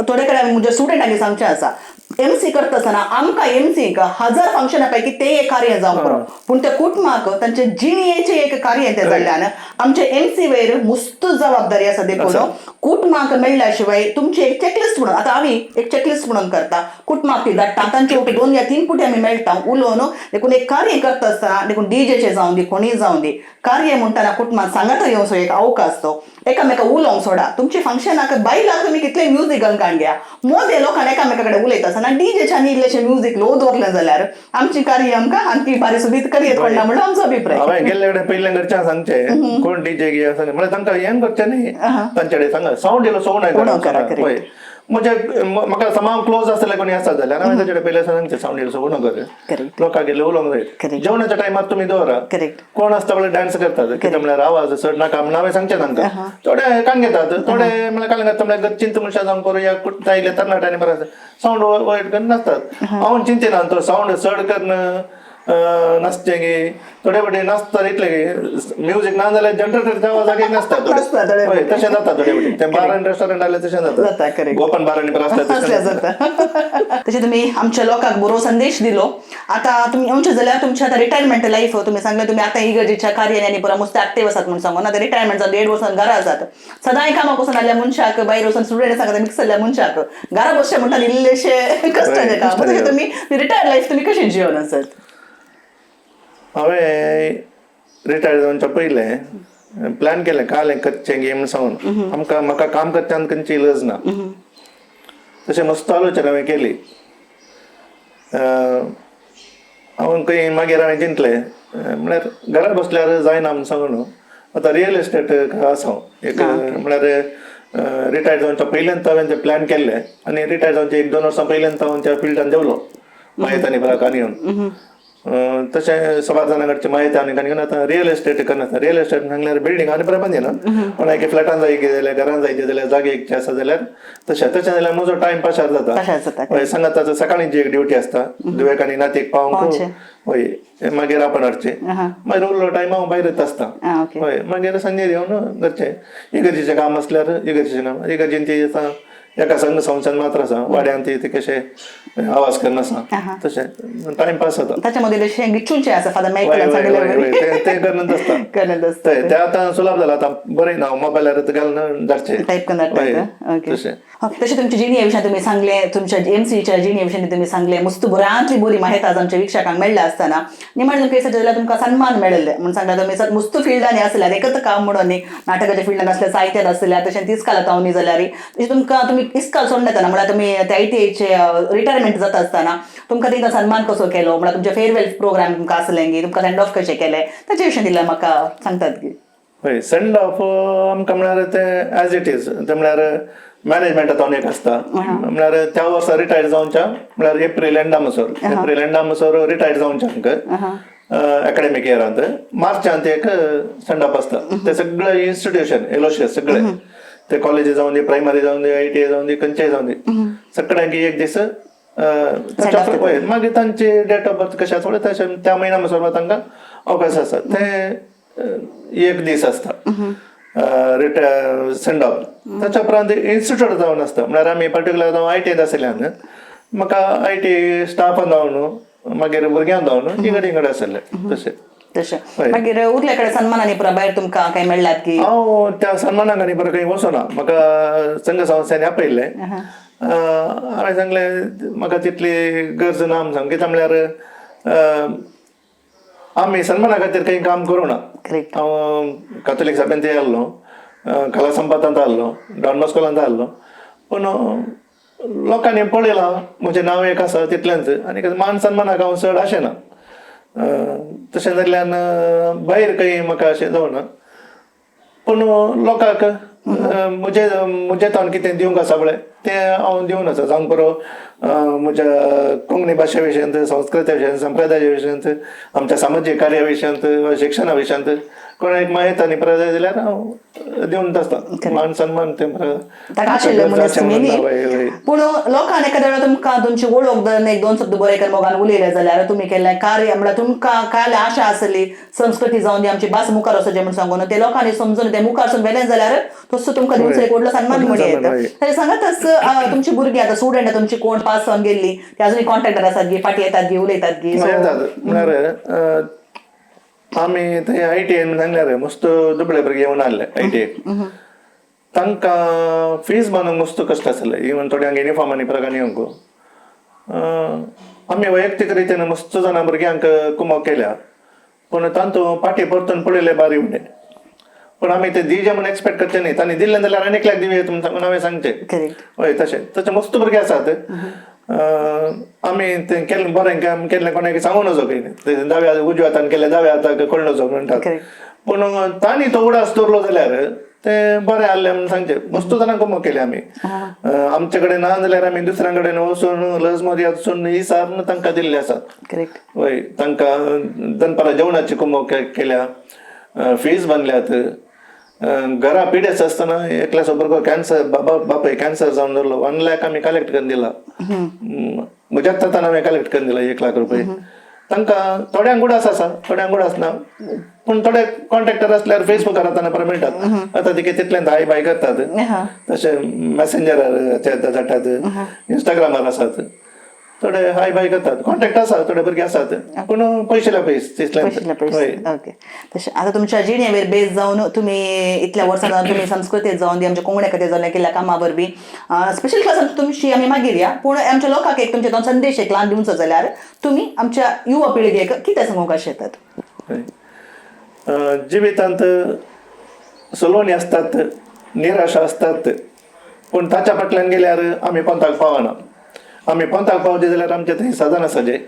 थोडे कडेन म्हज्या स्टुडंटांनी सांगचें आसा एमसी करता आसतना आमकां एमसीक 1000 फंक्शनां पैकी ते एक कार्य जावंक पुरो पूण त्या कुटुंबाक तांचे जिणेचें एक कार्य तें जाल्ल्यान आमचे एमसी वयर मुस्त जबाबदारी आसा देखून कुटुंबाक मेळ्ळ्या शिवाय तुमची एक चेकलिस्ट म्हणून आतां आमी एक चेकलिस्ट म्हणून करता कुटुंबाक ती धाडटा तांचे 2 या 3 पुटी आमी मेळटा उलोवन देखून एक कार्य करता आसतना देखून डीजेचे जावन दी कोणी जावन दी कार्य म्हणटाना कुटुंबाक सांगात येवचो एक अवकाश तो एकामेका उलोवंक सोडा तुमची फंक्शनाक बायलाक तुमी कितले म्युजीक घालून काण घ्या मोदे लोकांक एकामेका कडेन उलयता आसतना डीजेच्यान इल्लेशें म्युजीक लो दवरलें जाल्यार आमची कार्य आमकां आनी बारी सुबीत करयत पडना म्हणून आमचो अभिप्राय हांवें गेल्ले कडेन पयलें घरच्यां सांगचें कोण डीजे घे म्हळ्यार तांकां हें करचें न्ही तांचे कडेन सांगा सावंड येयलो सोंग आयकून म्हणजे म्हाका समान क्लोज आसलें कोणी आसा जाल्यार हांवें ताचे कडेन पयलें सांगचें सावंड येयलो सोंग कर लोकांक गेले उलोवंक जाय जेवणाच्या टायमार तुमी दवरा कोण आसता म्हळ्यार डान्स करतात कितें म्हळ्यार आवाज चड नाका म्हण हांवें सांगचें तांकां थोडे कान घेतात थोडे म्हळ्यार कान घेतात म्हळ्यार चिंत मनशां जावन करूया जायले तरणाट्यांनी बरें सावंड वयर करून नाचतात हांव चिंतेना तो सावंड चड करून नाचचे गे थोडे फावटी नाचतात इतले गे म्युजीक ना जाल्यार जनरेटरच्या आवाजाक नाचतात तशें जाता थोडे फावटी ते बार आनी रेस्टॉरंट आसले तशें जाता ओपन बार आनी आसता तशें तुमी आमच्या लोकांक बरो संदेश दिलो आतां तुमी आमचे जाल्यार तुमचें आतां रिटायरमेंट लायफ तुमी सांगलें तुमी आतां इगर्जेच्या कार्यानी आनी पुरा मस्त एक्टीव आसात म्हण सांगून आतां रिटायरमेंट जावन 1.5 वर्सान घरा आसात सदांय कामाक वचून आसल्या मनशाक भायर वचून स्टुडंट सांगता मिक्स जाल्ल्या मनशाक घरा बसचें म्हणटा इल्लेशे कश्टाचें काम तशें तुमी रिटायर लायफ तुमी कशें जिवन आसत हांवें रिटायर जावच्या पयलें प्लॅन केलें काल करचें गे म्हण सांगून म्हाका काम करच्यान खंयची लज ना तशें मस्त आलोचना हांवें केली हांव खंय मागीर हांवें चिंतलें म्हळ्यार घरा बसल्यार जायना म्हण सांगून आतां रियल एस्टेट आसा एक म्हळ्यार रिटायर जावच्या पहिल्यांत हांवें ते प्लॅन केल्ले आनी रिटायर जावचे 1-2 वर्सां पहिल्यांत हांव त्या फिल्डान देवलो माहिती प्रकारान येवन तशें सबार जाणां कडचे माहिती आनी घेवन आतां रियल एस्टेट करनासता रियल एस्टेट सांगल्यार बिल्डींग आनी बरें बांदिना पूण एक फ्लॅटान जाय जाल्यार घरान जायचे जाल्यार जागे एकचे आसा जाल्यार तशें जाल्यार म्हजो टायम पासार जाता हय सांगात आतां सकाळींची एक ड्युटी आसता दुवेक आनी नातीक पावोंक हय मागीर आपण हाडचे मागीर उरलो टायम हांव भायरच आसता हय मागीर सांजेर येवन घरचें इगर्जेचें काम आसल्यार इगर्जेचें काम इगर्जेन ती आतां एका संघ संस्थान मात्र आसा वाड्यान ते कशें आवाज करनासा तशें टायम पास जाता त्याच्यामध्ये गिचूंचे आसा फादर ते करनच आसता ते आतां सुलभ जाला आतां बरें ना मोबायलार घालून धाडचे टायप करून तशें तुमच्या जिणेच्या विशयान तुमी सांगले तुमच्या एमसीच्या जिणे विशयान तुमी सांगले मस्त बऱ्यांतली बरी माहिती आज आमच्या विक्षकांक मेळ्ळा आसतना निमाणे केसाचे जाल्यार तुमकां सन्मान मेळिल्ले म्हणून सांगता तुमी मस्त फिल्डांनी आसल्यार एकच काम म्हणून न्ही नाटकाच्या फिल्डान आसल्यार साहित्यात आसल्यार तशें तीच काल आतां न्ही जाल्यार तशें तुमकां तुमी इस्काल सोडनातना म्हळ्यार तुमी त्या ITIचे रिटायरमेंट जाता आसतना तुमकां तांकां सन्मान कसो केलो म्हळ्यार तुमचे फेअरवेल प्रोग्राम तुमकां आसलें की तुमकां सेंड ऑफ कशें केलें ताचे विशयी दिल्यार म्हाका सांगतात की हय सेंड ऑफ आमकां म्हळ्यार ते एज इट इज ते म्हळ्यार मॅनेजमेंटांत एक आसता म्हळ्यार त्या वर्सा रिटायर जावच्या म्हळ्यार एप्रील एंडा म्हणसर रिटायर जावचे आमकां एकाडेमीक इयरांत मार्चांत एक सेंड ऑफ आसता ते सगळे इन्स्टिट्यूशन एलोशियस सगळे ते कॉलेजी जावन दी प्रायमरी जावन दी ITI जावन दी खंयचेय जावन दी सगळ्यांक एक दीस मागीर तांची डेट ऑफ बर्थ कशें आसा तशें त्या म्हयन्या म्हणसर तांकां अवकाश आसा ते एक दीस आसता सेंड ऑफ ताच्या उपरांत इन्स्टिट्यूट जावन आसता म्हळ्यार आमी पर्टिक्युलर जावन ITI आसल्यान म्हाका ITI स्टाफान जावन मागीर भुरग्यांक जावन इगड आसले तशें मागीर उरले कडेन सन्मानांनी पुरा भायर तुमकां काय मेळ्ळात की हांव त्या सन्मानाक आनी परत खंय वचना म्हाका संघ संस्थेने आपयल्ले हांवें सांगलें म्हाका तितली गरज ना म्हणून कित्याक म्हळ्यार आमी सन्माना खातीर खंय काम करूं ना हांव कॅथोलीक सभेंत आहलो कला संपादांत आहलो डॉन मॉस्कोलांत आहलो पूण लोकांनी पळयलां म्हजें नांव एक आसा तितलेंच आनी मान सन्मानाक हांव चड आशेना तशें जाल्ल्यान भायर खंय म्हाका अशें जावना पूण लोकांक म्हजें तावन कितें दिवंक आसा पळय तें हांव दिवन आसा जावं बरो म्हज्या कोंकणी भाशे विशयांत संस्कृती विशयांत संप्रदाया विशयांत आमच्या सामाजीक कार्या विशयांत वा शिक्षणा विशयांत कोणाक माहिती आनी प्रजाय जाल्यार हांव दिवन आसता मान सन्मान ते पूण लोकांनी एखाद्या वेळा तुमकां तुमची वळख धरून 1-2 शब्द बरे मोगान उलयले जाल्यार तुमी केल्लें कार्य म्हळ्यार तुमकां काय आशा आसली संस्कृती जावन दी आमची भास मुखार वचचे म्हणून सांगून ते लोकांनी समजून ते मुखारसून वेलें जाल्यार तसो तुमकां दिवचो एक व्हडलो सन्मान म्हणून येता तरी सांगात तुमची भुरगीं आतां स्टुडंट तुमची कोण पास जावन गेल्ली ते अजूनय कॉन्टॅक्टार आसात गी फाटी येतात गी उलयतात गी म्हळ्यार आमी थंय ITI सांगल्यार मस्त दुबळे भुरगे येवन आहले ITI तांकां फीज बांदूंक मस्त कश्ट आसले इवन थोड्यांक युनिफॉर्म आनी प्रकार येवंक आमी वैयक्तीक रितीन मस्त जाणां भुरग्यांक कुमक केल्या पूण तांतूं पाटी परतून पळयले बारी उणें पूण आमी ते दिवचे म्हूण एक्सपेक्ट करचे न्ही तांणी दिल्लें जाल्यार आनी एकल्याक दिवया म्हूण सांगून हांवें सांगचें हय तशें मस्त भुरगे आसात आमी तें केल्लें बरें काम केल्लें कोणाक सांगून नजो खंय दाव्या उजव्या हातान केलें दाव्या हाताक कळ्ळ नजो म्हणटात पूण तांणी तो उडास दवरलो जाल्यार तें बरें आहलें म्हूण सांगचें मस्त जाणां कुमक केलें आमी आमचे कडेन ना जाल्यार आमी दुसऱ्या कडेन वचून लज मर्याद वचून हिसाब तांकां दिल्ले आसात हय तांकां दनपारां जेवणाची कुमक केल्या फीज बांदल्यात घरा पिडेस आसतना एकल्याचो भुरगो कॅन्सर बापाय कॅन्सर जावन दवरलो 1 लाख आमी कलेक्ट करून दिला म्हज्याच तातान हांवें कलेक्ट करून दिला 1 लाख रुपये तांकां थोड्यांक उडास आसा थोड्यांक उडास ना पूण थोडे कॉन्ट्रॅक्टर आसल्यार फेसबुकार आतां मेळटात आतां ती तितलेंच हाय बाय करतात तशें मॅसेंजराचेर धाडटात इंस्टाग्रामार आसात थोडे हाय बाय करतात कॉन्टॅक्ट आसात थोडे भुरगे आसात पूण पयशेल्या ओके तशें आतां तुमच्या जिणेवेर बेज जावन तुमी इतल्या वर्सां जावन तुमी संस्कृतीत जावन दी आमच्या कोंकण्या खातीर जाल्ल्या केल्ल्या कामा वरवीं स्पेशल क्लासान तुमची आमी मागीर या पूण आमच्या लोकांक एक तुमचे संदेश एक ल्हान दिवचो जाल्यार तुमी आमच्या युवा पिळगेक कितें सांगूंक शकतात जिवितांत सलोनी आसतात निराशा आसतात पूण ताच्या फाटल्यान गेल्यार आमी पंथाक पावना आमी पंथाक पावचे जाल्यार आमचे थंय साधन आसा जें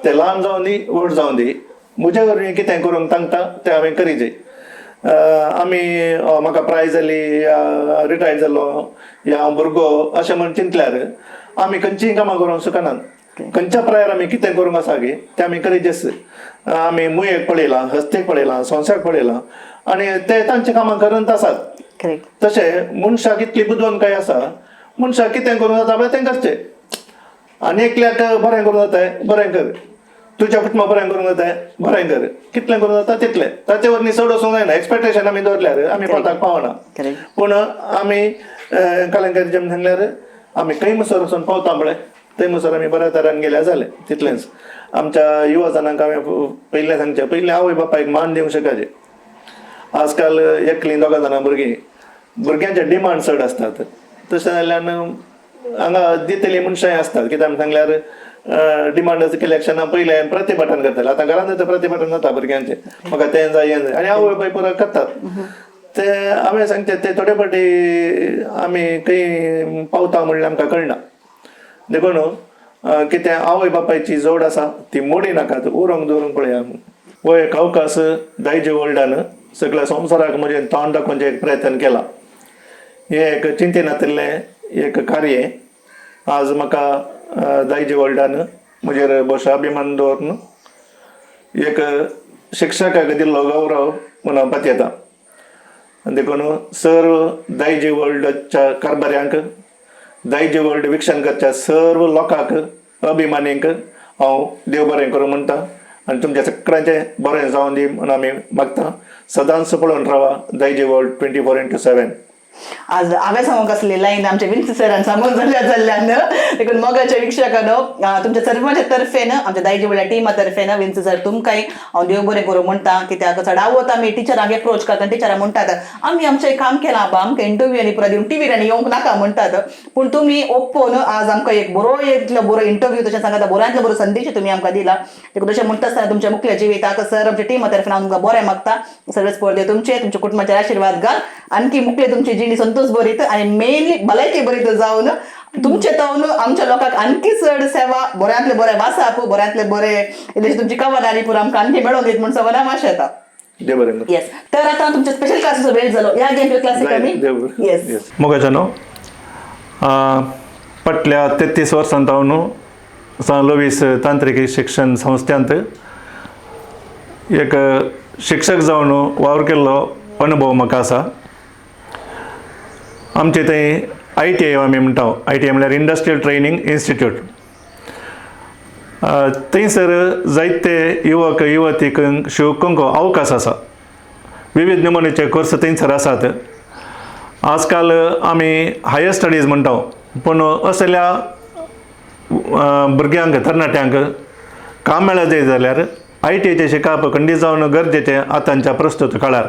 तें ल्हान जावन दी व्हड जावन दी म्हजे वरवीं कितें करूंक सांगता तें हांवें करीचें आमी म्हाका प्रायज जाली या रिटायर्ड जालो या हांव भुरगो अशें म्हण चिंतल्यार आमी खंयचीय कामां करूंक शकनात. खंयच्या प्रायार आमी कितें करूंक आसा गे तें आमी करेजियस. आमी मुयेक पळयलां, हस्तेक पळयलां, संवसाराक पळयलां आनी ते तांची कामां करत आसात. तशें मनशाक इतली बुदवणकाय आसा, मनशाक कितें करूंक जाता पळय तें करचें. आनी एकल्याक बरें करूंक जाताय बरें कर, तुज्या कुटुंबाक बरें करूंक जाताय बरें कर, कितलें करूंक जाता तितलें. ताचे वरवीं चड वचूंक जायना. एक्सपेक्टेशन आमी दवरल्यार आमी पोटाक पावना. पूण आमी कलंकारीचें सांगल्यार आमी खंय मुसर वचून पावता पळय थंय मुसर आमी बऱ्या तरान गेल्यार जालें तितलेंच. आमच्या युवा जनांक हांवें पयलें सांगचें, पयलीं आवय बापायक मान दिवंक शिकायचें. आजकाल एकलीं दोगां जाणां भुरग्यांचे डिमांड चड आसतात. तशें जाल्यार हांगा दितली मनशांय आसतात. कित्याक सांगल्यार डिमांड कलेक्शना पयलें प्रतिभटन करताले. आतां घरांत प्रतिभटन जाता भुरग्यांचें, म्हाका तें जाय हें जाय आनी आवय बापाय पुरो करतात. ते हांवें सांगचें ते थोडे फावटी आमी खंय पावता म्हणल्यार आमकां कळना. देखून कितें आवय बापायची जोड आसा ती मोडी नाकात, उरोंक दवरूंक पळया. हो एक अवकाश दायजी वर्ल्डान सगळ्या संवसाराक म्हजें तोंड दाखोवपाचें एक प्रयत्न केला. हें एक चिंतेनातिल्लें एक कार्य. आज म्हाका दायजी वर्ल्डान म्हजेर बसो अभिमान दवरून एक शिक्षकाक दिल्लो गौरव मनोवपाक येता. देखून सर्व दायजी वर्ल्डच्या कारभाऱ्यांक, दायजी वर्ल्ड विकसन करच्या सर्व लोकांक, अभिमानींक हांव देव बरें करूं म्हणटा आनी तुमच्या सगळ्यांचें बरें जावं दी म्हणून आमी मागता. सदांच पळोवन रावा दायजी वर्ल्ड 24/7. आज हांवें सांगूंक आसली लायन आमच्या विंसी सरान सांगून जाल्ल्यान देखून मोगाच्या विक्षकानो तुमच्या सर्वांच्या तर्फेन आमच्या दायजीवर्ल्ड टिमा तर्फेन विंसी सर तुमकांय हांव देव बरें करूं म्हणटा. कित्याक चडावत आमी टिचरांक एप्रोच करता, टिचरां म्हणटात आमी आमचें काम केलां बा, आमकां इंटरव्यू आनी पुरा दिवन टीव्हीर आनी येवंक नाका म्हणटात. पूण तुमी ओप्पोन आज आमकां एक बरो इंटरव्यू तशें सांगता, बऱ्यांतलो बरो संदेश तुमी आमकां दिला. देखून तशें म्हणटा आसतना तुमच्या मुख्य जिविताक सर आमच्या टिमा तर्फेन हांव तुमकां बरें मागता. सर्व स्पर्धे तुमचे, तुमच्या कुटुंबाचेर आशिर्वाद घाल. आणखी मुख्य तुमची जिणी संतोष बरीत आणि मेनली भलायकी बरीत जावन तुमचे तावन आमच्या लोकांक आणखी चड सेवा, बऱ्यांतले बरे वासाप, बऱ्यांतले बरे तुमची कवनारी पुरो आमकां आणखी मेळोवन दीत म्हणून सगळ्यांना आशा येता. येस. तर आता तुमच्या स्पेशल क्लासीचो वेळ जालो. या गेम क्लासीक आमी येस मोगाच्यानो फाटल्या 33 वर्सांत हांव न्हू लोवीस तांत्रिकी शिक्षण संस्थांत एक शिक्षक जावन वावर केल्लो अनुभव म्हाका आसा. आमचे थंय ITI आमी म्हणटा. ITI म्हळ्यार इंडस्ट्रियल ट्रेनिंग इन्स्टिट्यूट. थंयसर जायते युवक युवतींक शिकूंक अवकाश आसा. विविध नमुनेचे कोर्स थंयसर आसात. आजकाल आमी हायर स्टडीज म्हणटा, पूण असल्या भुरग्यांक तरणाट्यांक काम मेळत जाय जाल्यार ITIचें शिकप खंडीत जावन गरजेचें आतांच्या प्रस्तुत काळार.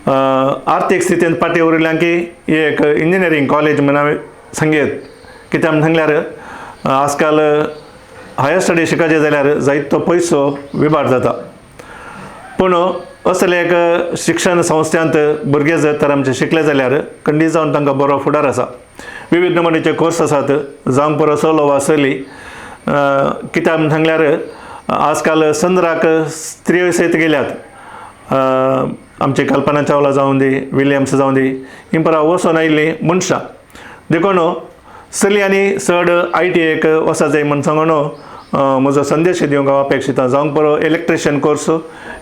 आर्थीक स्थितींत फाटीं उरिल्ल्यांकी एक इंजिनियरींग कॉलेज म्हूण हांवें सांगेत. कित्याक सांगल्यार आजकाल हायर स्टडी शिकपाचें जाल्यार जायतो पयसो विबार जाता. पूण असले एक शिक्षण संस्थांत भुरगे जर तर आमचे शिकले जाल्यार खंडीत जावन तांकां बरो फुडार आसा. विविध नमुनेचे कोर्स आसात, जावंक बरो चलो वा चली. कित्याक सांगल्यार आजकाल चंद्राक स्त्रियो सयत गेल्यात. आमची कल्पना चावला जावं दी, विलियम्स जावं दी, ही परा वचून आयिल्लीं मनशां. देखून चली आनी चड ITIक वचा जाय म्हण सांगून म्हजो संदेश दिवंक हांव अपेक्षिता. जावंक बरो electrician course,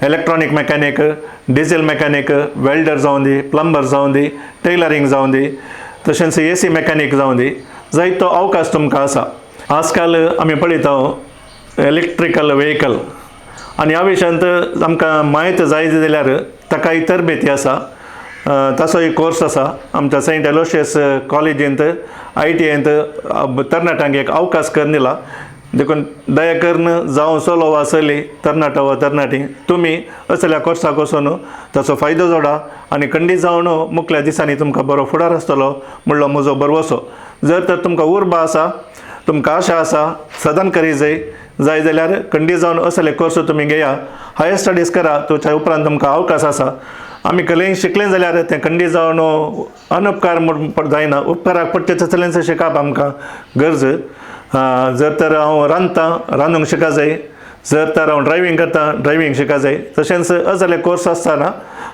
electronic mechanic, diesel mechanic, welder जावं दी, प्लंबर जावं दी, टेलरिंग जावं दी, तशेंच AC मेकॅनीक जावं दी, जायतो अवकाश तुमकां आसा. आजकाल आमी पळयता इलेक्ट्रिकल व्हेकल आनी ह्या विशयांत आमकां माहीत जाय जाल्यार ताकाय तरबेती आसा. ताचो एक कोर्स आसा आमच्या सेंट एलोशियस कॉलेजींत ITIंत तरणाट्यांक एक अवकाश करून दिला. देखून दया करून जावं चलो वा चली, तरणाटो वा तरणाटी, तुमी असल्या कोर्साक वचून ताचो फायदो जोडा आनी खंडीत जावन मुखल्या दिसांनी तुमकां बरो फुडार आसतलो म्हणलो म्हजो बरवसो. जर तर तुमकां उर्बा आसा, तुमकां आशा आसा, सदान करी जाय जाल्यार खंडीत जावन असले कोर्स तुमी घेया, हायर स्टडीज करा. तुमच्या उपरांत तुमकां अवकाश आसा. आमी कलेन शिकलें जाल्यार तें खंडीत जावन अनउपकार जायना. उपकाराक पडचे तसलेंच शिकप आमकां गरज. जर तर हांव रांदूंक शिका जाय जर तर हांव ड्रायव्हिंग करता, ड्रायव्हिंग शिका जाय, तशेंच असले कोर्स आसतना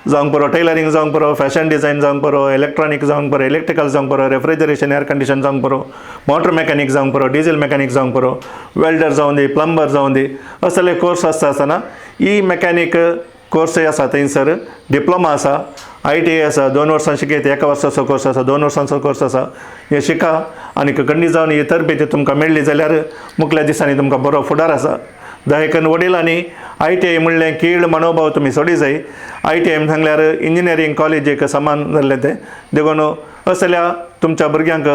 जावंक बरो टेलरिंग जावंक बरो, फॅशन डिझायन जावंक बरो, इलेक्ट्रॉनिक जावंक बरो, इलेक्ट्रिकल जावंक बरो, रेफ्रिजरेशन एअर कंडिशन जावंक बरो, मोटर मेकॅनिक जावंक बरो, डिझेल मेकॅनिक जावंक बरो, वेल्डर जावं दी, प्लंबर जावं दी, असले कोर्स आसतना ई मेकॅनिक कोर्सय आसा थंयसर, डिप्लोमा आसा, ITI आसा, 2 वर्सां शिकयत, 1 वर्साचो कोर्स आसा, 2 वर्सांचो कोर्स आसा, हे शिका आनी खंडी जावन ही तरबेती तुमकां मेळ्ळी जाल्यार मुखल्या दिसांनी तुमकां बरो फुडार आसा. दहेकन वडिलांनी ITI म्हणलें कीड मनोभाव तुमी सोडी जाय. ITI सांगल्यार इंजिनियरींग कॉलेज एक समान जाल्लें तें, देखून असल्या तुमच्या भुरग्यांक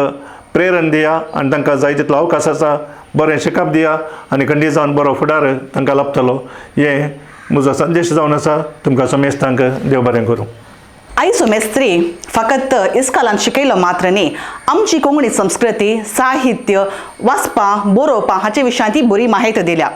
प्रेरण दिया आनी तांकां जाय तितलो अवकाश आसा, बरें शिकप दिया आनी खंडी जावन बरो फुडार तांकां लाभतलो. हें म्हजो संदेश जावन आसा तुमकां समेस्तांक. देव बरें करूं. आयचो मेस्त्री फकत इस्कालांत शिकयलो मात्र न्ही, आमची कोंकणी संस्कृती, साहित्य, वाचपा, बरोवपा हाचे विशयां ती बरी माहिती दिल्या.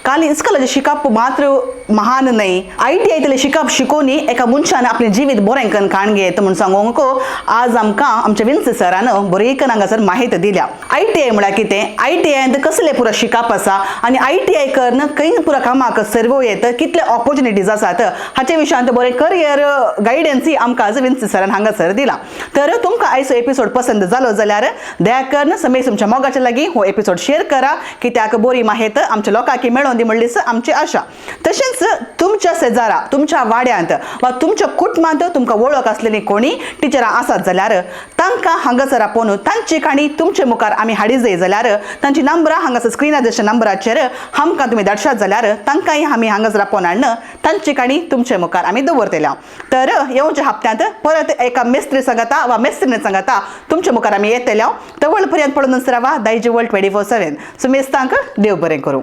खाली इस्कालाचें शिकप मात्र महान न्हय, ITIतलें शिकप शिकोवनी एका मनशान आपलें जिवीत बरें करून काण घेत म्हूण सांगूंक आज आमकां आमच्या विन्सी सरान बरें करून हांगासर माहिती दिल्या. ITI म्हळ्यार कितें, ITIंत कसलें पुरो शिकप आसा आनी ITI करून खंय पुरो कामाक सर्वो येत, कितले ऑपॉर्च्युनिटीज आसात हाचे विशयांत बरें करियर गायडन्सी आमकां आज विन्सी सरान हांगासर दिला. तर तुमकां आयचो एपिसोड पसंत जालो जाल्यार दया करून समेस तुमच्या मोगाच्या लागीं हो एपिसोड शेअर करा, कित्याक बरी माहिती आमच्या लोकांक मेळोवन दी म्हणलीच आमची आशा. तशेंच तुमच्या शेजारा, तुमच्या वाड्यांत वा तुमच्या कुटुंबांत तुमकां वळख आसलेली कोणी टिचरां आसात जाल्यार तांकां हांगासर आपोवन तांची काणी तुमचे मुखार आमी हाडी जाय जाल्यार तांची नंबरां हांगासर स्क्रिनार दिसच्या नंबराचेर आमकां तुमी धाडशात जाल्यार तांकांय आमी हांगासर आपोवन हाडन तांची काणी तुमचे मुखार आमी दवरतल्या. तर येवच्या हप्त्यांत परत एका मेस्त्री सांगता वा मेस्त्रीने सांगता तुमच्या मुखार आमी येतल्या. तवळ पर्यंत पळोवन रावा दायजी वर्ल्ड 24/7. सो मेस्तांक देव बरें करूं.